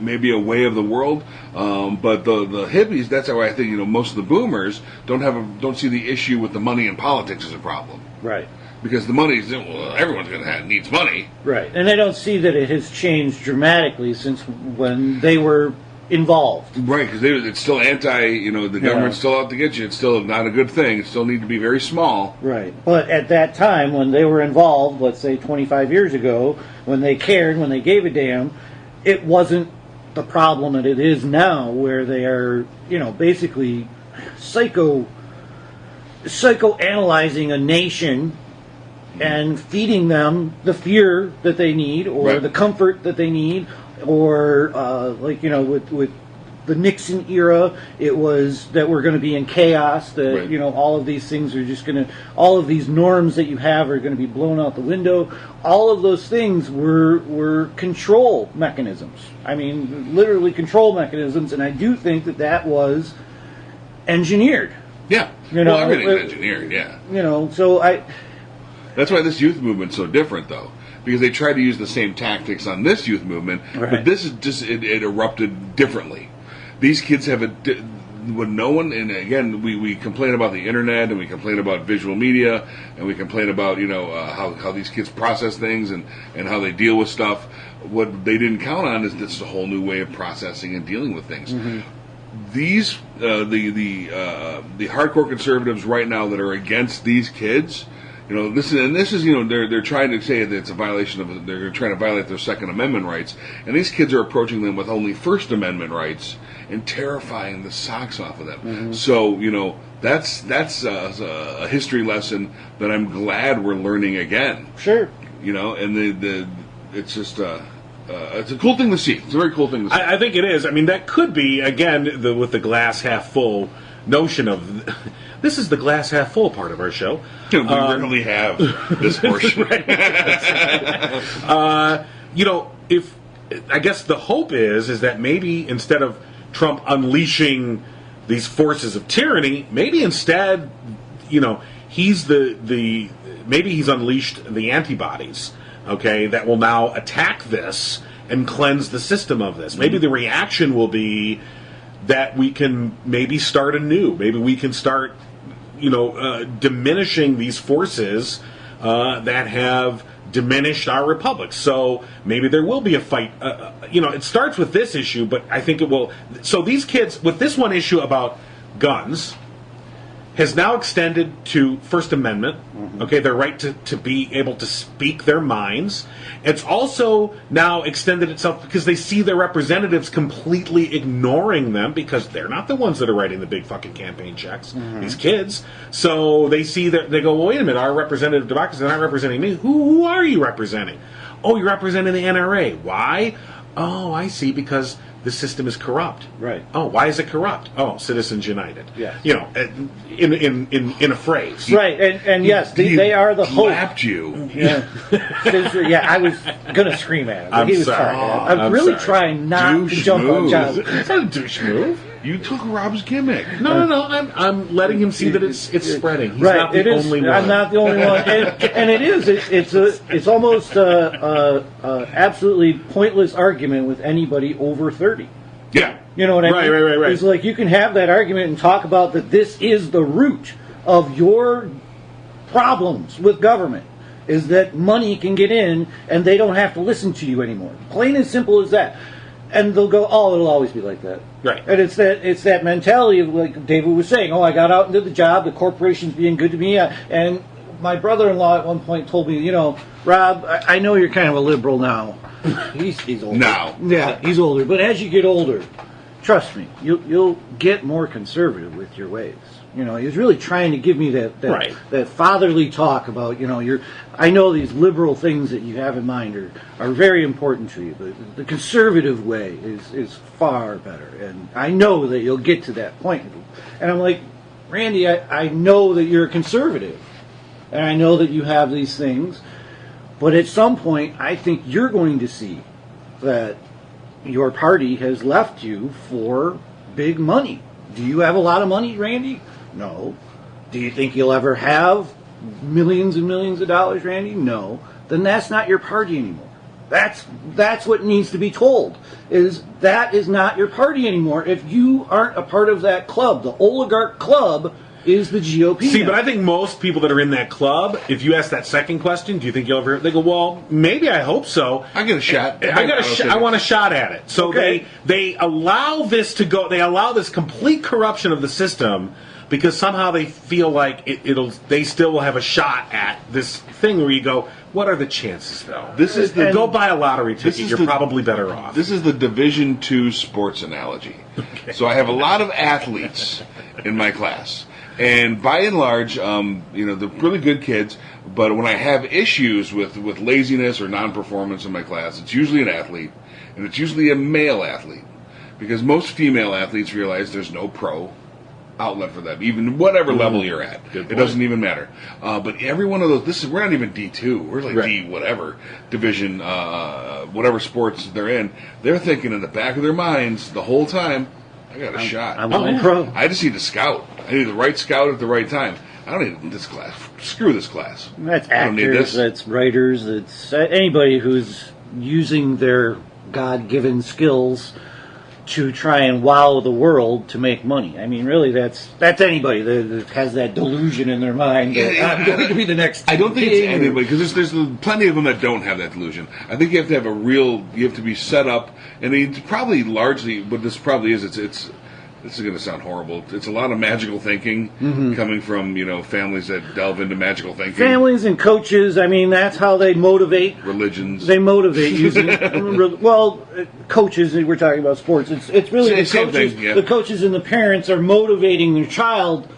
maybe a way of the world. But the hippies, that's how I think most of the boomers don't see the issue with the money in politics as a problem. Right. Because the money everyone's needs money. Right, and they don't see that it has changed dramatically since when they were involved. Right, because it's still the government's still out to get you. It's still not a good thing. It still need to be very small. Right, but at that time when they were involved, let's say 25 years ago, when they cared, when they gave a damn, it wasn't the problem that it is now, where they are, basically psychoanalyzing a nation and feeding them the fear that they need or the comfort that they need. Or with the Nixon era, it was that we're going to be in chaos. That all of these things are just going to, all of these norms that you have are going to be blown out the window. All of those things were control mechanisms. I mean, literally control mechanisms, and I do think that was engineered. Yeah, everything's engineered. Yeah, so That's why this youth movement's so different, though. Because they tried to use the same tactics on this youth movement, but this is just it erupted differently. These kids have when no one, and again, we complain about the internet, and we complain about visual media, and we complain about how these kids process things and how they deal with stuff. What they didn't count on is this is a whole new way of processing and dealing with things. Mm-hmm. These the hardcore conservatives right now that are against these kids. This is they're trying to say that it's a violation they're trying to violate their Second Amendment rights, and these kids are approaching them with only First Amendment rights, and terrifying the socks off of them. So, that's a history lesson that I'm glad we're learning again. Sure. And it's just it's a cool thing to see. It's a very cool thing to see. I think it is. I mean, that could be, again, with the glass half full notion of this is the glass half full part of our show. We rarely have this portion. If I guess the hope is that maybe instead of Trump unleashing these forces of tyranny, maybe instead, he's maybe he's unleashed the antibodies, okay, that will now attack this and cleanse the system of this. Maybe the reaction will be that we can maybe start anew. Maybe we can start, diminishing these forces that have diminished our republic. So maybe there will be a fight. It starts with this issue, but I think it will. So these kids, with this one issue about guns, has now extended to First Amendment, okay, their right to be able to speak their minds. It's also now extended itself because they see their representatives completely ignoring them because they're not the ones that are writing the big fucking campaign checks, these kids. So they see that, they go, well, wait a minute, our representative democracy is not representing me. Who are you representing? Oh, you're representing the NRA. Why? Oh, I see, because the system is corrupt. Right. Oh, why is it corrupt? Oh, Citizens United. Yes. In a phrase. Right, and yes, they are the hope. Slapped you. Yeah, I was gonna scream at him. But I'm he was sorry. trying. I'm really sorry. trying not Douche to jump on move. John. It's not a douche move. You took Rob's gimmick. No. I'm letting him see that it's spreading. He's Right, not the only one. I'm not the only one, and it is. It's almost absolutely pointless argument with anybody over 30. Yeah. You know what I mean? Right. It's like you can have that argument and talk about that this is the root of your problems with government, is that money can get in and they don't have to listen to you anymore. Plain and simple as that. And they'll go, oh, it'll always be like that. Right. And it's that mentality of, like David was saying, oh, I got out and did the job, the corporation's being good to me, and my brother-in-law at one point told me, Rob, I know you're kind of a liberal now. He's older. Now. Yeah, he's older. But as you get older, trust me, you'll get more conservative with your ways. He was really trying to give me that fatherly talk about, I know these liberal things that you have in mind are very important to you, but the conservative way is far better. And I know that you'll get to that point. And I'm like, Randy, I know that you're a conservative. And I know that you have these things. But at some point, I think you're going to see that your party has left you for big money. Do you have a lot of money, Randy? No. Do you think you'll ever have millions and millions of dollars, Randy? No. Then that's not your party anymore. That's what needs to be told, is that is not your party anymore if you aren't a part of that club. The oligarch club is the GOP. See, but I think most people that are in that club, if you ask that second question, do you think you'll ever? They go, well, maybe, I hope so. I get a shot. I want a shot at it. So okay. they allow this to go. They allow this complete corruption of the system because somehow they feel like they still will have a shot at this thing where you go, what are the chances though? Go buy a lottery ticket. You're probably better off. This is the Division II sports analogy. Okay. So I have a lot of athletes in my class. And by and large, they're really good kids. But when I have issues with laziness or non-performance in my class, it's usually an athlete, and it's usually a male athlete, because most female athletes realize there's no pro outlet for them, even whatever level you're at. It doesn't even matter. But every one of those, we're not even D2. We're like D whatever division, whatever sports they're in. They're thinking in the back of their minds the whole time, I got a shot. I'm going pro. I just need a scout. I need the right scout at the right time. I don't need this class. Screw this class. That's I don't need actors, this. that's writers, it's anybody who's using their God-given skills to try and wow the world to make money. I mean, really, that's anybody that has that delusion in their mind that I'm going to be the next. I don't think it's anybody, because there's plenty of them that don't have that delusion. I think you have to have you have to be set up, and it's probably largely what this probably is. It's this is going to sound horrible. It's a lot of magical thinking coming from, families that delve into magical thinking. Families and coaches, I mean, that's how they motivate. Religions. They motivate using, coaches, we're talking about sports. It's really the Same coaches. thing, yeah. The coaches and the parents are motivating their child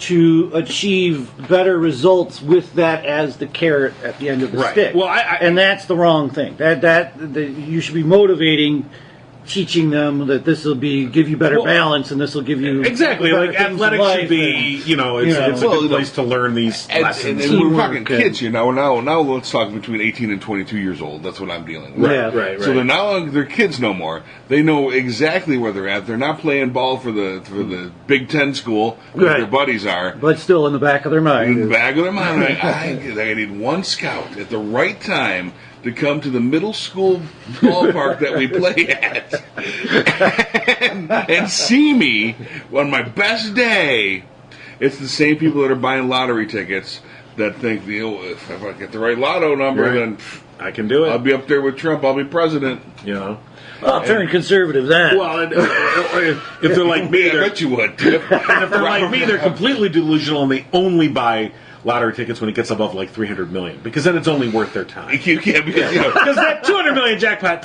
to achieve better results with that as the carrot at the end of the Right. stick. Well, and that's the wrong thing. That you should be motivating, teaching them that this will give you better balance, and this will give you Exactly. better Like things in athletics life should be, it's a Well, good place to learn these And lessons. we're Teamwork talking kids here now. Now let's talk between 18 and 22 years old. That's what I'm dealing with. Yeah. Right. So they're kids no more. They know exactly where they're at. They're not playing ball for the Big Ten school where Right. their buddies are. But still in the back of their mind. In the back of their mind, I need one scout at the right time to come to the middle school ballpark that we play at and see me on my best day. It's the same people that are buying lottery tickets that think, if I get the right lotto number, Right. then I can do it. I'll be up there with Trump. I'll be president. I'll turn conservative then. Well, if they're like me, I bet you would. if they're like me, they're completely delusional and they only buy lottery tickets when it gets above like 300 million, because then it's only worth their time. You can't because Because that 200 million jackpot,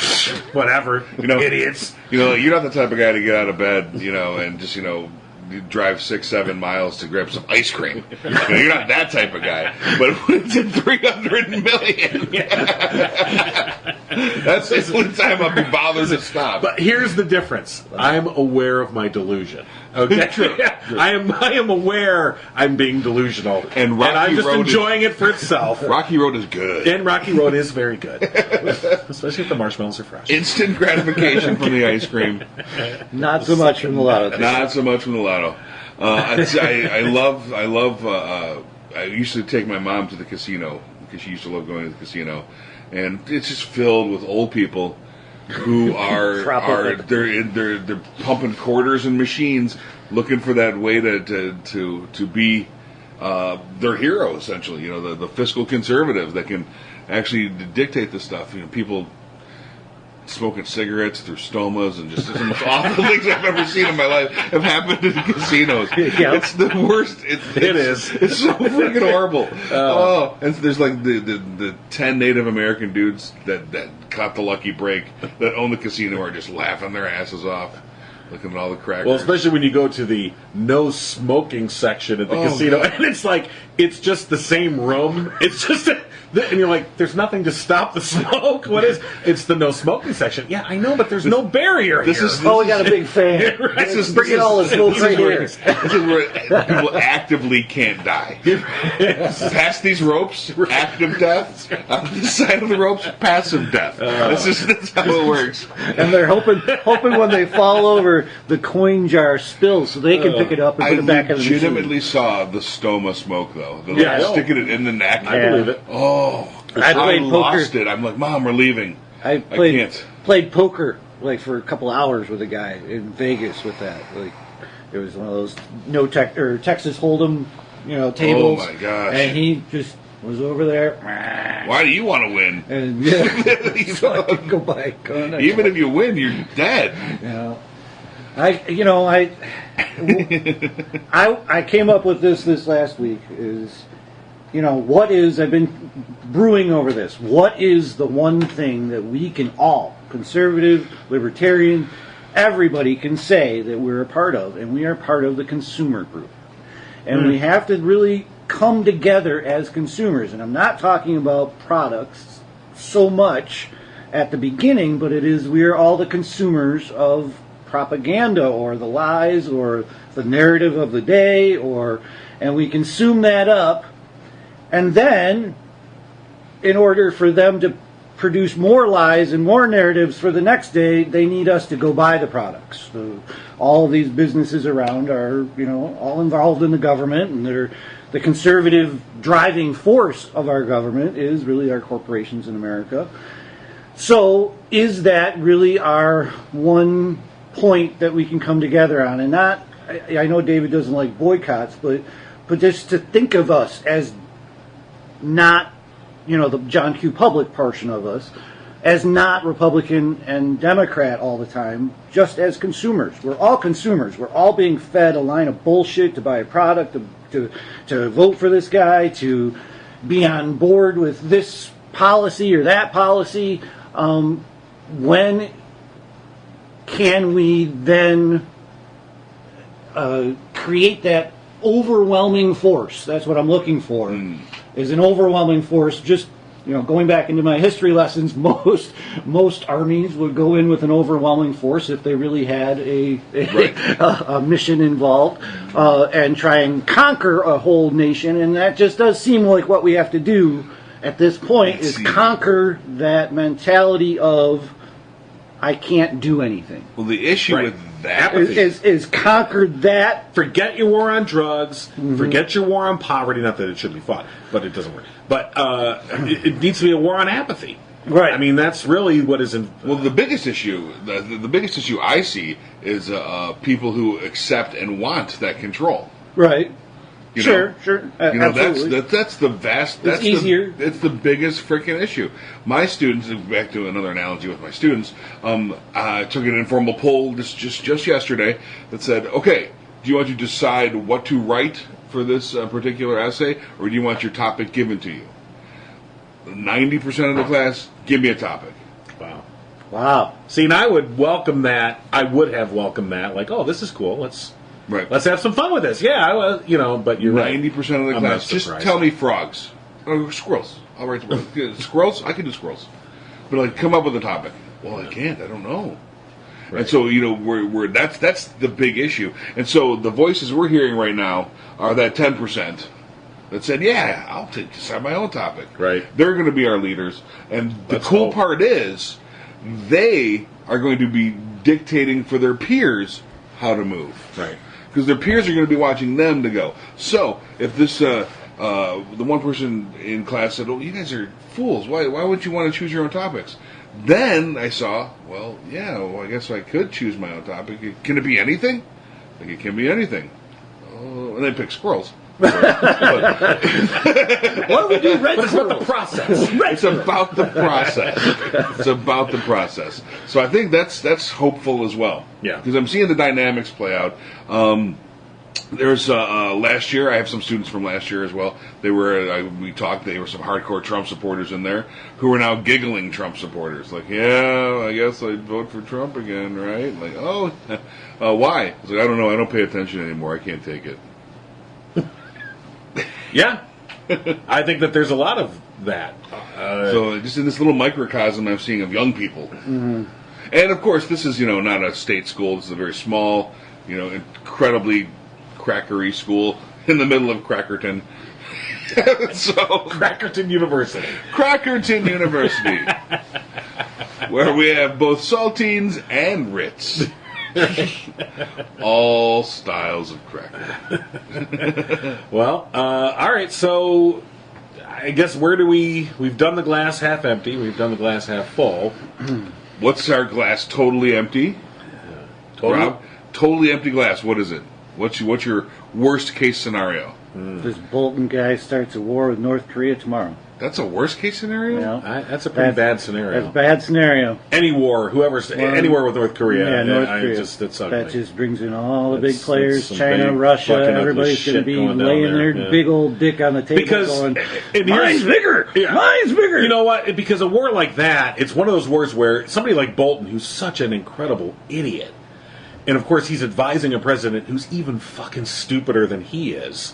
whatever, idiots. you're not the type of guy to get out of bed, and just you drive 6-7 miles to grab some ice cream. You're not that type of guy. But when it's at 300 million, that's the only time I'll be bothered to stop. But here's the difference. I'm aware of my delusion. Okay, I am aware I'm being delusional, And Rocky I'm just Road enjoying it for itself. Rocky Road is good. And Rocky Road is very good, especially if the marshmallows are fresh. Instant gratification from the ice cream. Not so much from the lotto ticket. Not so much from the lotto. I love. I used to take my mom to the casino because she used to love going to the casino, and it's just filled with old people who are they're pumping quarters in machines, looking for that way to be their hero, essentially. The fiscal conservatives that can actually dictate the stuff. People smoking cigarettes through stomas and just the most awful things I've ever seen in my life have happened in casinos. Yeah. It's the worst. It is. It's so freaking horrible. And there's like the 10 Native American dudes that caught the lucky break that own the casino are just laughing their asses off, looking at all the crackers. Well, especially when you go to the no smoking section at the casino, God. and it's just the same room. It's just, and you're like, there's nothing to stop the smoke. What is? It's the no smoking section. Yeah, I know, but there's no barrier here. We got a big fan. Bring it all the smoke right here. This is where people actively can't die. Past these ropes, active death. On the side of the ropes, passive death. That's how it works. And they're hoping when they fall over, the coin jar spills so they can pick it up and I put it back in the legitimately machine. saw the stoma smoke, though. Yeah, I know. Sticking it in the neck. I believe it. Oh, I played lost poker. it. I'm like, Mom, we're leaving. I can't. played poker for a couple hours with a guy in Vegas with that. It was one of those Texas Hold'em, tables. Oh my gosh. And he just was over there. Why do you want to win? And so I could go by. Even if you win, you're dead. I came up with this last week is, I've been brewing over this. What is the one thing that we can all, conservative, libertarian, everybody can say that we're a part of, and we are part of the consumer group. And we have to really come together as consumers. And I'm not talking about products so much at the beginning, but we are all the consumers of propaganda or the lies or the narrative of the day, and we consume that up. And then, in order for them to produce more lies and more narratives for the next day, they need us to go buy the products. So all of these businesses around are, all involved in the government, and the conservative driving force of our government is really our corporations in America. So is that really our one point that we can come together on? And not, I know David doesn't like boycotts, but just to think of us as not, the John Q. Public portion of us, as not Republican and Democrat all the time, just as consumers. We're all consumers. We're all being fed a line of bullshit to buy a product, to vote for this guy, to be on board with this policy or that policy. When can we then create that overwhelming force? That's what I'm looking for. Is an overwhelming force. Just going back into my history lessons, most armies would go in with an overwhelming force if they really had a mission involved, and try and conquer a whole nation. And that just does seem like what we have to do at this point, is conquer that mentality of I can't do anything. Well, the issue with that is conquer that. Forget your war on drugs. Forget your war on poverty. Not that it should be fought, but it doesn't work. But it needs to be a war on apathy. Right. I mean, that's really what is in. Well, the biggest issue, the biggest issue I see is people who accept and want that control. Right. Sure. Absolutely. That's the vast. That's easier. It's the biggest freaking issue. My students, back to another analogy with my students, I took an informal poll just yesterday that said, okay, do you want to decide what to write for this particular essay, or do you want your topic given to you? 90% of the class, give me a topic. Wow. See, and I would welcome that. I would have welcomed that. Like, oh, this is cool. Let's have some fun with this. Yeah, but you're 90% of the I'm class, not just surprised. tell me frogs. Or squirrels. I'll write the squirrels. I can do squirrels. But come up with a topic. Well, I can't. I don't know. Right. And so, we're that's the big issue. And so the voices we're hearing right now are that 10% that said, yeah, I'll decide my own topic. Right. They're going to be our leaders. And the cool part is they are going to be dictating for their peers how to move. Right. Because their peers are going to be watching them to go. So if this, the one person in class said, "Oh, you guys are fools. Why wouldn't you want to choose your own topics?" Then I saw, I guess I could choose my own topic. Can it be anything? Like, it can be anything. Oh, and they pick squirrels. What do we do? Red But it's about the process. It's about the process. It's about the process. So I think that's hopeful as well. Yeah. Because I'm seeing the dynamics play out. There's last year, I have some students from last year as well. They were, we talked, they were some hardcore Trump supporters in there who are now giggling Trump supporters. Like, yeah, I guess I'd vote for Trump again, right? Like, oh, why? I was like, I don't know, I don't pay attention anymore. I can't take it. Yeah. I think that there's a lot of that. So just in this little microcosm I'm seeing of young people. And of course, this is, not a state school. This is a very small, incredibly crackery school in the middle of Crackerton. So Crackerton University. Crackerton University, where we have both saltines and Ritz. All styles of cracker. Well, all right, so I guess we've done the glass half empty, we've done the glass half full. What's our glass totally empty? Rob, totally empty glass, what is it? What's your worst case scenario? This Bolton guy starts a war with North Korea tomorrow. That's a worst case scenario? That's a pretty bad scenario. That's a bad scenario. Any war, anywhere with North Korea. Yeah, North Korea. That's ugly. That just brings in all the big players, some China, big Russia. fucking ugly Everybody's going to shit be going down laying there, their big old dick on the table going, mine's bigger! Yeah. Mine's bigger! You know what? Because a war like that, it's one of those wars where somebody like Bolton, who's such an incredible idiot, and of course he's advising a president who's even fucking stupider than he is,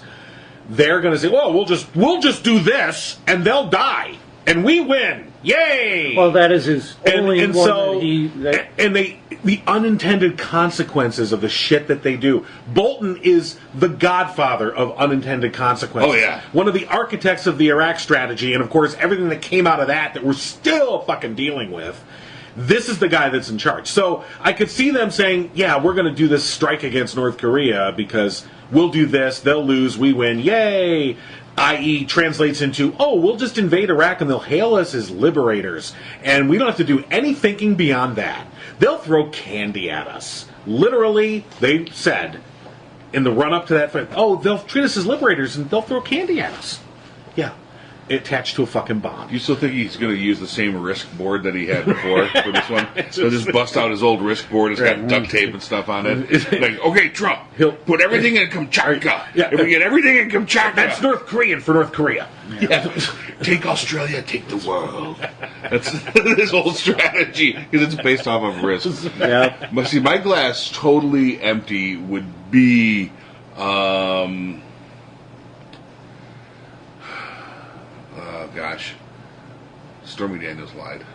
they're going to say, well, we'll just do this, and they'll die. And we win! Yay! Well, that is his only and one so, that the unintended consequences of the shit that they do. Bolton is the godfather of unintended consequences. Oh, yeah. One of the architects of the Iraq strategy, and of course everything that came out of that we're still fucking dealing with. This is the guy that's in charge. So I could see them saying, yeah, we're going to do this strike against North Korea because we'll do this, they'll lose, we win, yay! I.e. translates into, we'll just invade Iraq and they'll hail us as liberators. And we don't have to do any thinking beyond that. They'll throw candy at us. Literally, they said, in the run-up to that fight, they'll treat us as liberators and they'll throw candy at us. Yeah. attached to a fucking bomb. You still think he's going to use the same risk board that he had before for this one? He'll just bust out his old risk board. It's got duct tape and stuff on it. Like, okay, Trump, He'll put everything in Kamchatka. Yeah. If we get everything in Kamchatka, That's North Korean for North Korea. yeah. Take Australia, take the world. That's his whole strategy because it's based off of risk. Yeah. But see, my glass totally empty would be. Gosh, Stormy Daniels lied.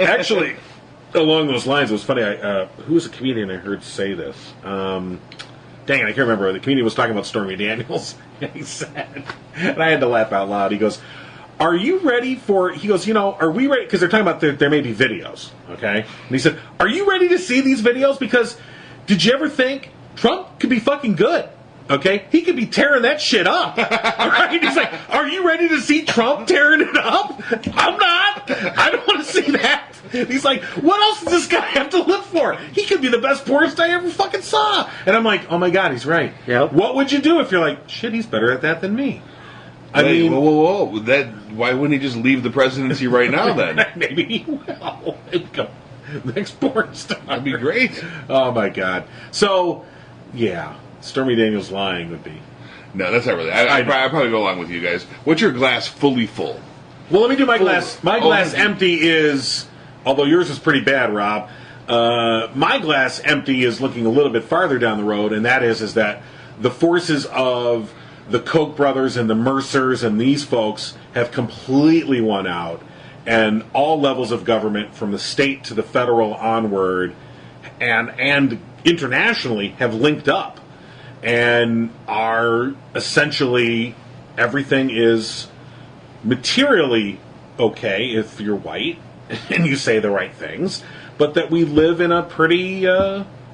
Actually, along those lines, it was funny. Who was a comedian I heard say this? Dang it, I can't remember. The comedian was talking about Stormy Daniels. And he said, and I had to laugh out loud. He goes, "Are you ready for?" He goes, "Are we ready?" Because they're talking about there may be videos, okay? And he said, "Are you ready to see these videos? Because did you ever think Trump could be fucking good?" Okay, he could be tearing that shit up. All right? He's like, "Are you ready to see Trump tearing it up?" I'm not. I don't want to see that. He's like, "What else does this guy have to live for? He could be the best porn I ever fucking saw." And I'm like, "Oh my god, he's right." Yep. What would you do if you're like, "Shit, he's better at that than me"? I Wait, mean, whoa. Why wouldn't he just leave the presidency right now then? maybe he will. Next porn star. That'd be great. Oh my god. So, yeah, Stormy Daniels lying would be. No, that's not really. I'd probably go along with you guys. What's your glass fully full? Well, let me do my glass. My Oh, glass empty. empty is, although yours is pretty bad, Rob. My glass empty is looking a little bit farther down the road, and that is that the forces of the Koch brothers and the Mercers and these folks have completely won out, and all levels of government, from the state to the federal onward, and internationally, have linked up, and are essentially everything is materially okay if you're white and you say the right things, but that we live in a pretty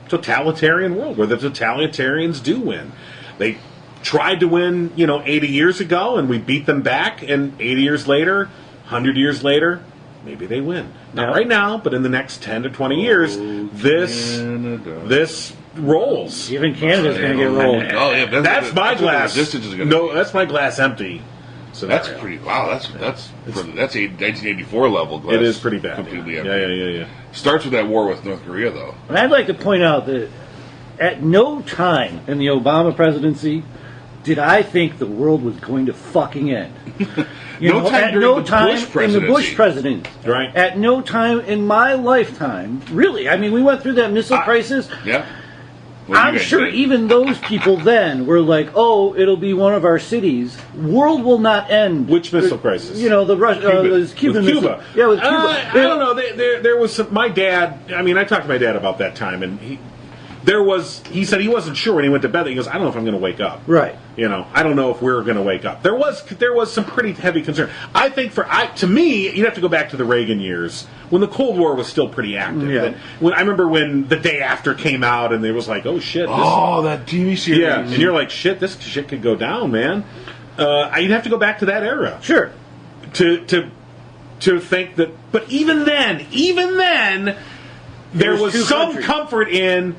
totalitarian world where the totalitarians do win. They tried to win, 80 years ago, and we beat them back, and 80 years later, 100 years later, maybe they win. Not right now, but in the next 10 to 20 years, this rolls. Even Canada's going to get rolled. Oh yeah, That's my what the glass. resistance is gonna No, be. that's my glass empty. So That's pretty. Wow, that's 1984 level glass. It is pretty bad. Completely Yeah, empty. yeah. Starts with that war with North Korea, though. And I'd like to point out that at no time in the Obama presidency did I think the world was going to fucking end. No time at during no the time Bush in the Bush presidency. presidency. Right. At no time in my lifetime, really. I mean, we went through that missile crisis. Yeah. What do you I'm guys sure think? even those people then were like, "Oh, it'll be one of our cities. World will not end." Which missile crisis? The Cuban With missile. Cuba. Yeah, with Cuba. I don't know. There was some. My dad. I mean, I talked to my dad about that time, and he said he wasn't sure when he went to bed. He goes, "I don't know if I'm going to wake up." Right. I don't know if we're going to wake up. There was some pretty heavy concern. I think to me, you'd have to go back to the Reagan years when the Cold War was still pretty active. Yeah. I remember when The Day After came out, and it was like, "Oh shit!" That TV series. Yeah, and you're like, "Shit, this shit could go down, man." You'd have to go back to that era Sure. to think that. But even then, there was was two some countries. comfort in.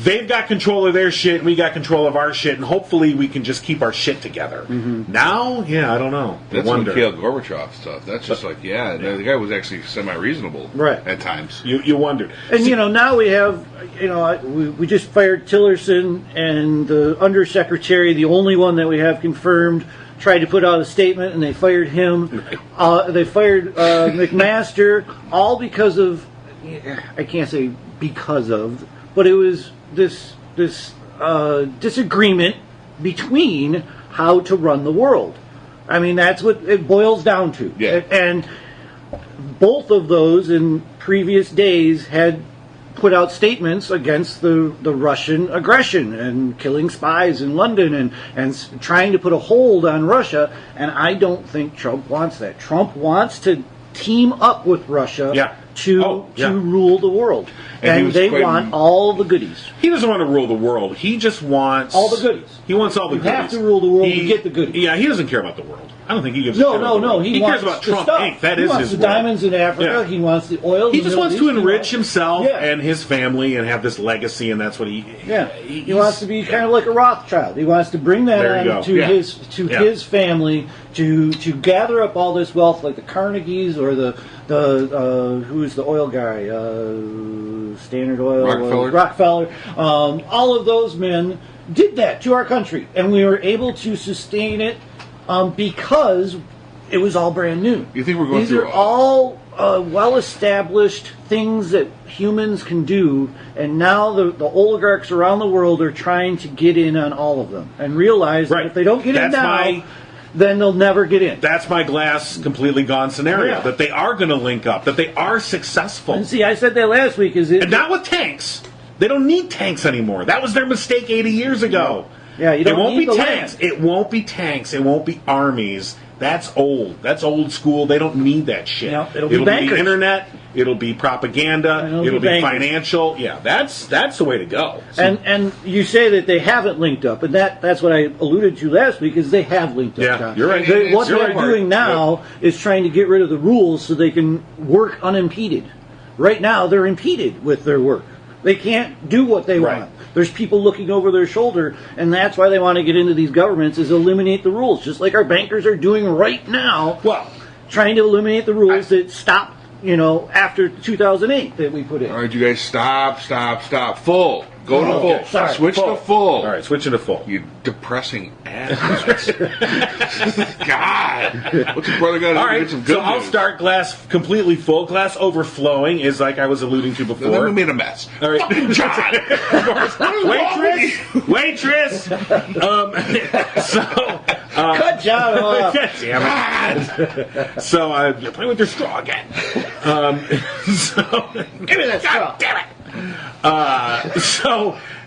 They've got control of their shit, and we got control of our shit, and hopefully we can just keep our shit together. Mm-hmm. Now, I don't know. That's I some wonder. Mikhail Gorbachev stuff. That's just the guy was actually semi-reasonable, Right. at times. You wondered. And now we have, we just fired Tillerson, and the undersecretary, the only one that we have confirmed, tried to put out a statement, and they fired him. They fired McMaster, all because of, I can't say because of, but it was this disagreement between how to run the world. I mean, that's what it boils down to. Yeah. And both of those in previous days had put out statements against the Russian aggression and killing spies in London and trying to put a hold on Russia. And I don't think Trump wants that. Trump wants to team up with Russia to yeah. rule the world, And he and was they quite- want all the goodies. He doesn't want to rule the world. He just wants All the goodies. He wants all the You goodies. have to rule the world to get the goodies. Yeah, he doesn't care about the world. I don't think he gives a No, shit no, about the no. world. He cares wants about the Trump stuff. Inc. That he is wants his the world. diamonds in Africa. Yeah. He wants the oil. in He the just Middle wants East. to He enrich wants- himself Yeah. and his family and have this legacy, and that's what he. Yeah, he wants to be kind of like a Rothschild. He wants to bring that There you on go. to Yeah. his Yeah. his family to gather up all this wealth, like the Carnegies or the who's the oil guy, Standard Oil, Rockefeller. All of those men did that to our country, and we were able to sustain it because it was all brand new. You think we're going These through are all well-established things that humans can do, and now the oligarchs around the world are trying to get in on all of them and realize that Right. if they don't get in That's now, then they'll never get in. That's my glass completely gone scenario. Yeah. That they are going to link up. That they are successful. And see, I said that last week. And not with tanks. They don't need tanks anymore. That was their mistake 80 years ago. Yeah, you don't it won't need be the tanks. land. It won't be tanks. It won't be armies. That's old. That's old school. They don't need that shit. Yeah, it'll be the bankers. internet. It'll be propaganda. And it'll It'll be be bankers. financial. Yeah, that's the way to go. So- And you say that they haven't linked up, and that's what I alluded to last week. Is they have linked up. Yeah, John. you're right. What You're they're right. doing now is trying to get rid of the rules so they can work unimpeded. Right now, they're impeded with their work. They can't do what they Right. want. There's people looking over their shoulder, and that's why they want to get into these governments, is eliminate the rules, just like our bankers are doing right now. Well, Trying to eliminate the rules that stopped, after 2008 that we put in. All right, you guys, stop. Full. Go to Okay, full. sorry, Switch to full. all right, switching to full. You depressing ass. God. What's your brother got to do All to right, get some good so I'll news? start glass completely full. Glass overflowing is like I was alluding to Then before. we made a mess. All right. Fucking John. Waitress. Cut John off. Damn it. So you're playing with your straw again. Give me that straw. damn it.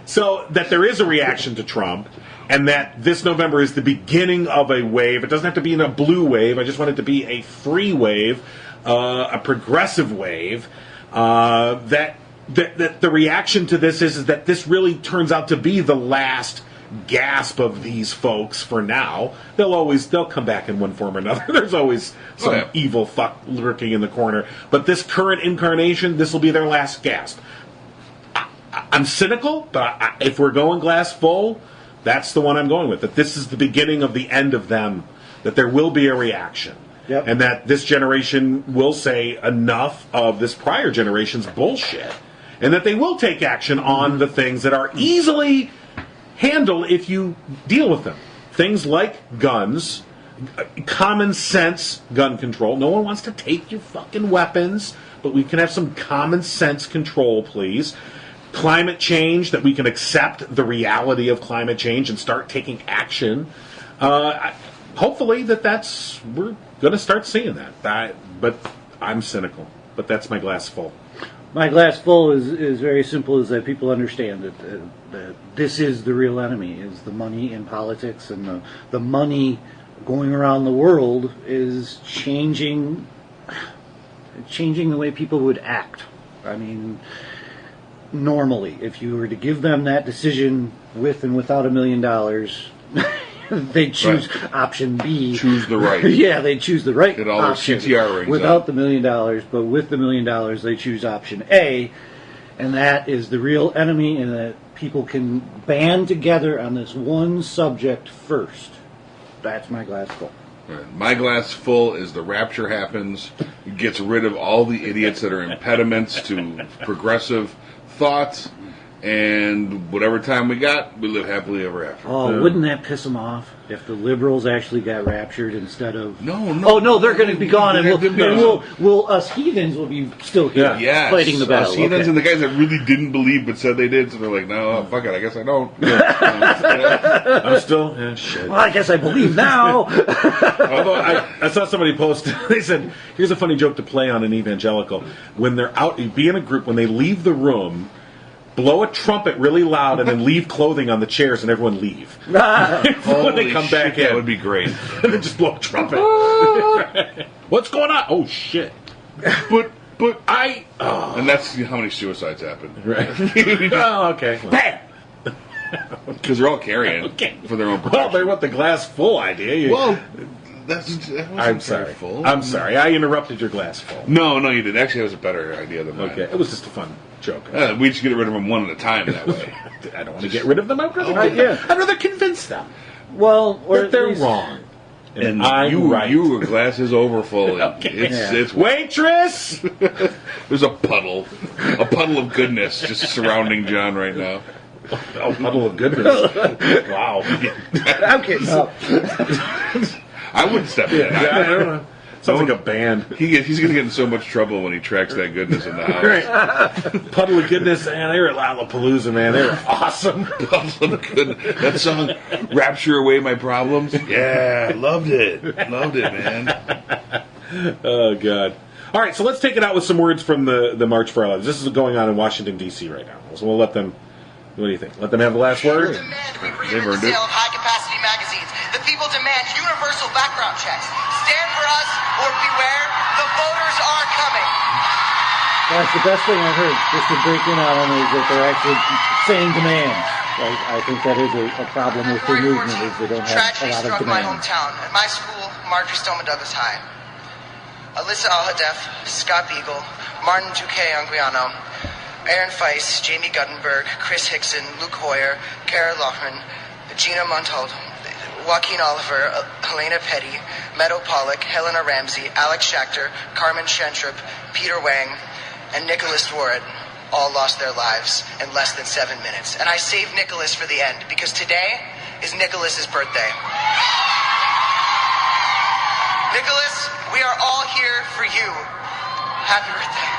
So that there is a reaction to Trump, and that this November is the beginning of a wave. It doesn't have to be in a blue wave. I just want it to be a free wave, a progressive wave. That the reaction to this is that this really turns out to be the last gasp of these folks for now. They'll come back in one form or another. There's always some evil fuck lurking in the corner. But this current incarnation, this will be their last gasp. I'm cynical, but if we're going glass full, that's the one I'm going with. That this is the beginning of the end of them. That there will be a reaction. Yep. And that this generation will say enough of this prior generation's bullshit. And that they will take action on the things that are easily handled if you deal with them. Things like guns, common sense gun control. No one wants to take your fucking weapons, but we can have some common sense control, please. Climate change, that we can accept the reality of climate change and start taking action. Hopefully we're going to start seeing that. But I'm cynical. But that's my glass full. My glass full is very simple, is that people understand that this is the real enemy, is the money in politics, and the money going around the world is changing the way people would act. I mean, normally, if you were to give them that decision with and without $1 million, they choose option B. Choose the right. Yeah, they choose the right Get all their option. CTR rings without out. the $1 million, but with the $1 million, they choose option A, and that is the real enemy, and that people can band together on this one subject first. That's my glass full. Right. My glass full is the rapture happens, it gets rid of all the idiots that are impediments to progressive thoughts, and whatever time we got, we live happily ever after. Oh, wouldn't that piss them off if the liberals actually got raptured instead of? No. Oh no, they're going to be gone, and No. we'll us heathens will be still here Yes. fighting the battle. Us heathens Okay. and the guys that really didn't believe but said they did, so they're like, no, fuck it, I guess I don't. I'm still... shit. Well, I guess I believe now. Although I saw somebody post, they said, here's a funny joke to play on an evangelical. When they're out, be in a group, when they leave the room, blow a trumpet really loud and then leave clothing on the chairs and everyone leave. when Holy they come shit, back in. that would be great. And then just blow a trumpet. What's going on? Oh, shit. But But And that's how many suicides happen. Right. Oh, okay. Bam! Because they're all carrying for their own protection. Well, they want the glass full idea. Well, that wasn't I'm sorry. very full. I'm sorry. I interrupted your glass full. No, you didn't. Actually, that was a better idea than mine. Okay. It was just a fun joke. We just get rid of them one at a time that way. I don't want to get rid of them. I'd rather, yeah. I'd rather convince them Well, or that at they're least- wrong. And I'm right. your glass is overfull. Okay. It's Waitress! there's a puddle of goodness just surrounding John right now. Oh, puddle of goodness. Wow. I'm kidding. I wouldn't step in. I don't know. Sounds like a band. He's going to get in so much trouble when he tracks that goodness in the house. Right. Puddle of goodness, man. They were at Lollapalooza, man. They were awesome. Puddle of goodness. That song, "Rapture Away My Problems." Yeah, loved it, man. Oh, God. All right, so let's take it out with some words from the March for Our Lives. This is going on in Washington, D.C. right now. So we'll let them... What do you think? Let them have the last word? Demand we They've prohibit earned the it. sale of high-capacity magazines. The people demand universal background checks. Stand for us or beware, the voters are coming. That's the best thing I heard, just to break in on them, is that they're actually saying demands. I think that is a problem with the February movement, is they don't 14th, have a tragedy lot of struck my demands. hometown. At my school, Marjorie Stoneman Douglas High. Alyssa Al-Hadef, Scott Beagle, Martin Duque Anguiano, Aaron Feist, Jamie Guttenberg, Chris Hickson, Luke Hoyer, Kara Loughran, Gina Montaud, Joaquin Oliver, Helena Petty, Meadow Pollock, Helena Ramsey, Alex Schachter, Carmen Shentrup, Peter Wang, and Nicholas Dworet all lost their lives in less than 7 minutes. And I saved Nicholas for the end because today is Nicholas's birthday. Nicholas, we are all here for you. Happy birthday.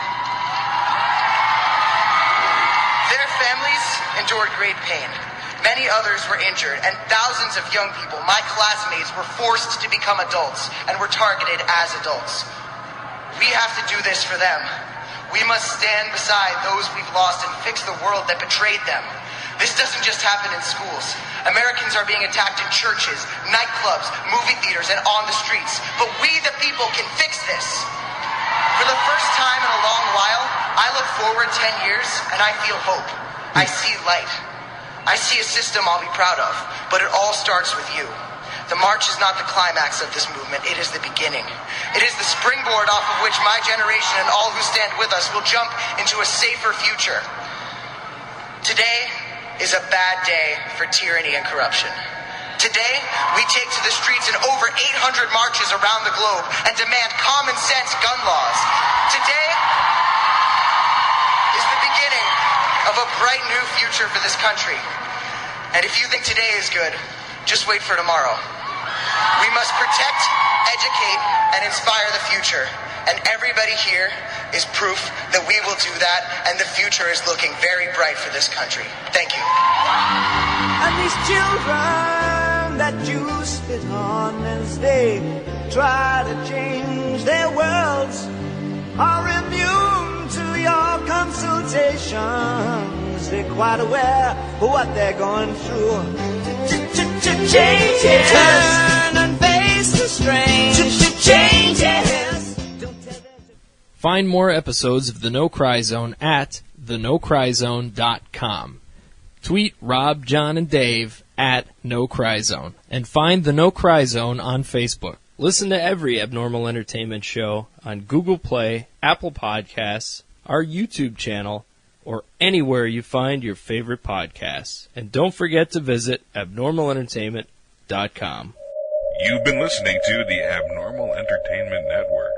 Their families endured great pain. Many others were injured, and thousands of young people, my classmates, were forced to become adults and were targeted as adults. We have to do this for them. We must stand beside those we've lost and fix the world that betrayed them. This doesn't just happen in schools. Americans are being attacked in churches, nightclubs, movie theaters, and on the streets. But we, the people, can fix this. For the first time in a long while, I look forward 10 years and I feel hope. I see light. I see a system I'll be proud of, but it all starts with you. The march is not the climax of this movement, it is the beginning. It is the springboard off of which my generation and all who stand with us will jump into a safer future. Today is a bad day for tyranny and corruption. Today, we take to the streets in over 800 marches around the globe and demand common sense gun laws. Today is the beginning of a bright new future for this country. And if you think today is good, just wait for tomorrow. We must protect, educate, and inspire the future. And everybody here is proof that we will do that, and the future is looking very bright for this country. Thank you. And these children that you spit on as they try to change their worlds are immune to your consultations. They're quite aware of what they're going through. Changes. Turn and face the strange. Changes. Find more episodes of The No Cry Zone at thenocryzone.com. Tweet Rob, John, and Dave at No Cry Zone. And find The No Cry Zone on Facebook. Listen to every Abnormal Entertainment show on Google Play, Apple Podcasts, our YouTube channel, or anywhere you find your favorite podcasts. And don't forget to visit abnormalentertainment.com. You've been listening to the Abnormal Entertainment Network.